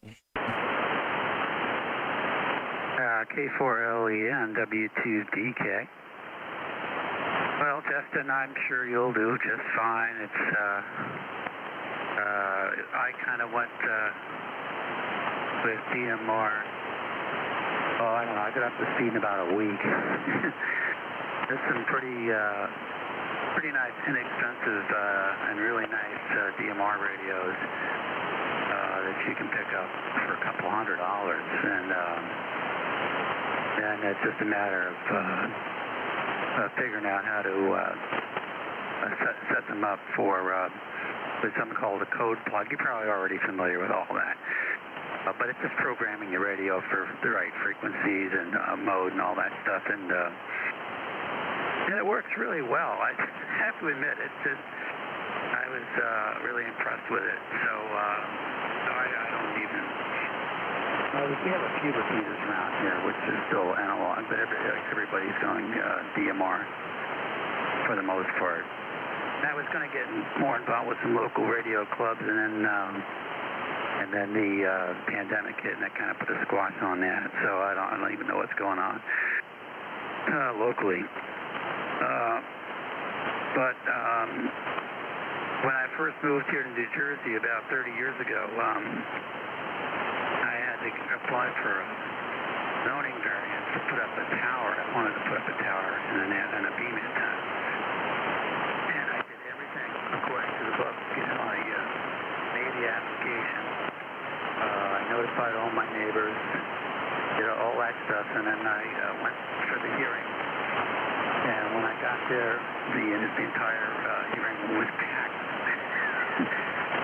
K4LEN W2DK. Well, Justin, I'm sure you'll do just fine. It's I kind of went with DMR. Oh, I don't know. I got up to speed in about a week. There's some pretty nice, inexpensive, and really nice DMR radios that you can pick up for a couple $100, and then it's just a matter of figuring out how to set them up for with something called a code plug. You're probably already familiar with all that. But it's just programming your radio for the right frequencies and mode and all that stuff. And And it works really well. I have to admit, I was really impressed with it. So I don't even. We have a few repeaters around here, which is still analog, but everybody's going DMR for the most part. And I was going to get more involved with some local radio clubs, and then the pandemic hit, and that kind of put a squash on that. So I don't even know what's going on locally. But when I first moved here to New Jersey about 30 years ago, I had to apply for a zoning variance to put up a tower. I wanted to put up a tower and a beam antenna. And I did everything according to the book. You know, I made the application. I notified all my neighbors, did all that stuff, and then I went for the hearing. And when I got there, the entire hearing was packed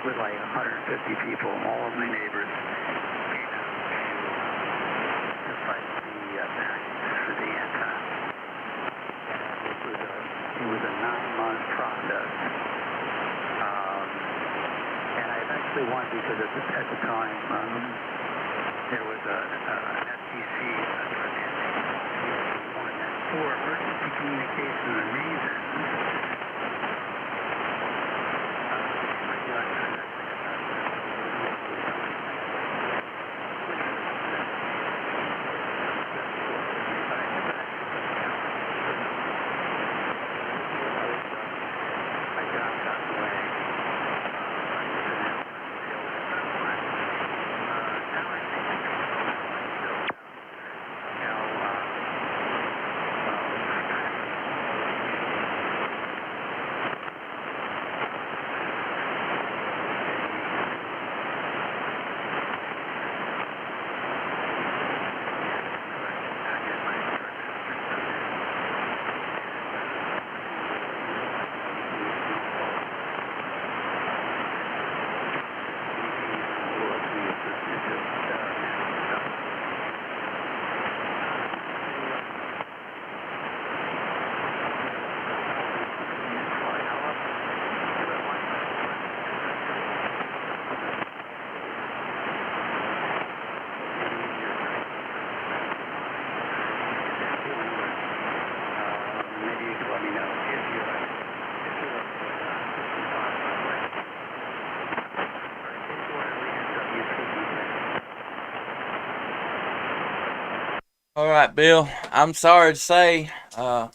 with like 150 people. All of my neighbors came out to fight the package for the antenna. It was a 9-month process. And I eventually won because at the time there was an FCC for emergency communication and reasons. All right, Bill. I'm sorry to say, I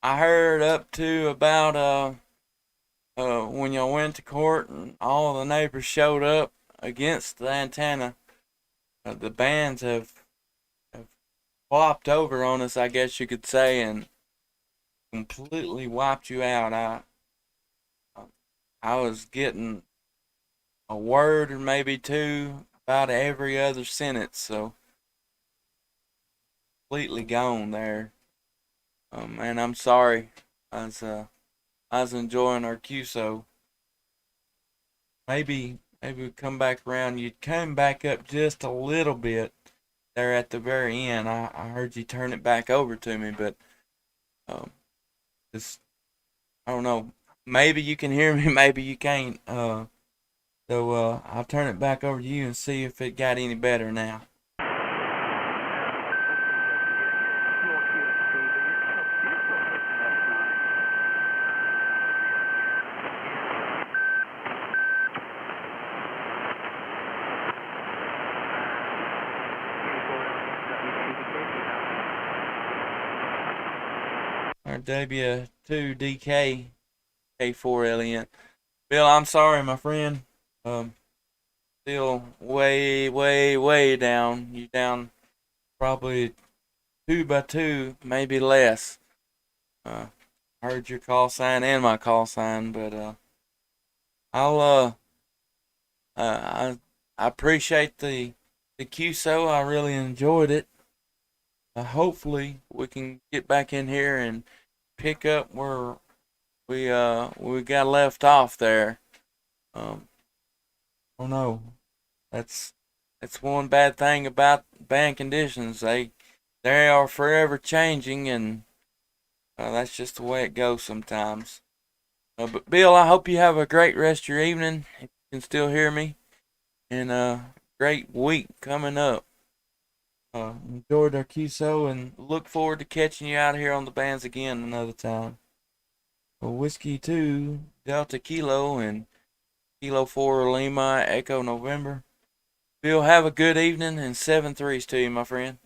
heard up to about when y'all went to court and all the neighbors showed up against the antenna. The bands have flopped over on us, I guess you could say, and completely wiped you out. I was getting a word or maybe two about every other sentence, so completely gone there. And I'm sorry. I was enjoying our QSO. Maybe we come back around. You'd come back up just a little bit there at the very end. I heard you turn it back over to me, but just I don't know. Maybe you can hear me, maybe you can't. So I'll turn it back over to you and see if it got any better now. Our W2DK K4LN. Bill, I'm sorry, my friend. Still way down. You down probably 2 by 2, maybe less. Heard your call sign and my call sign, but I appreciate the QSO. I really enjoyed it. Hopefully we can get back in here and pick up where we got left off there. I don't know. That's one bad thing about band conditions. They are forever changing, and That's just the way it goes sometimes. But Bill, I hope you have a great rest of your evening. If you can still hear me, and great week coming up. Enjoyed our QSO and look forward to catching you out here on the bands again another time. Well, Whiskey 2, Delta Kilo, and Kilo 4 Lima, Echo November. Bill, have a good evening and 7-3s to you, my friend.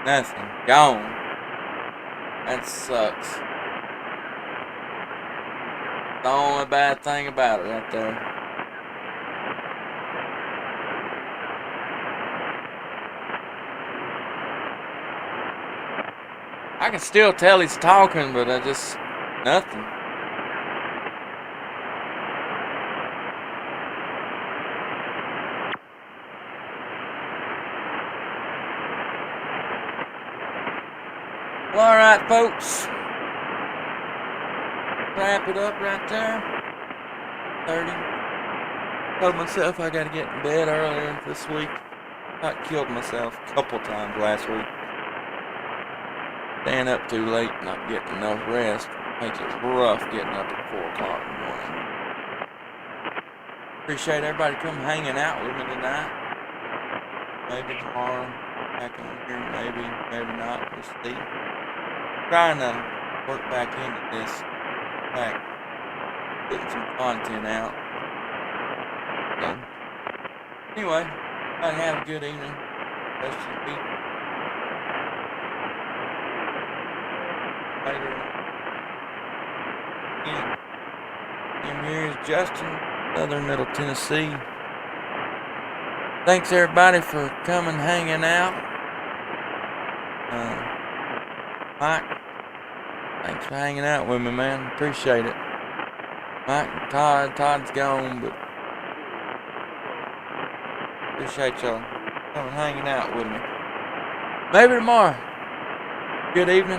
Nothing. Gone. That sucks. The only bad thing about it right there. I can still tell he's talking, but nothing. Well, all right, folks. Wrap it up right there. 30. Told myself I gotta get in bed earlier this week. I killed myself a couple times last week. Staying up too late, not getting enough rest, makes it rough getting up at 4 o'clock in the morning. Appreciate everybody coming hanging out with me tonight. Maybe tomorrow, back on here, maybe not. We'll see. Trying to work back into this, getting some content out. So, anyway, everybody have a good evening. Rest of the week. Later. Again, him here is Justin, Southern Middle Tennessee. Thanks everybody for coming, hanging out. Mike, thanks for hanging out with me, man. Appreciate it. Mike and Todd's gone, but appreciate y'all coming, hanging out with me. Maybe tomorrow. Good evening.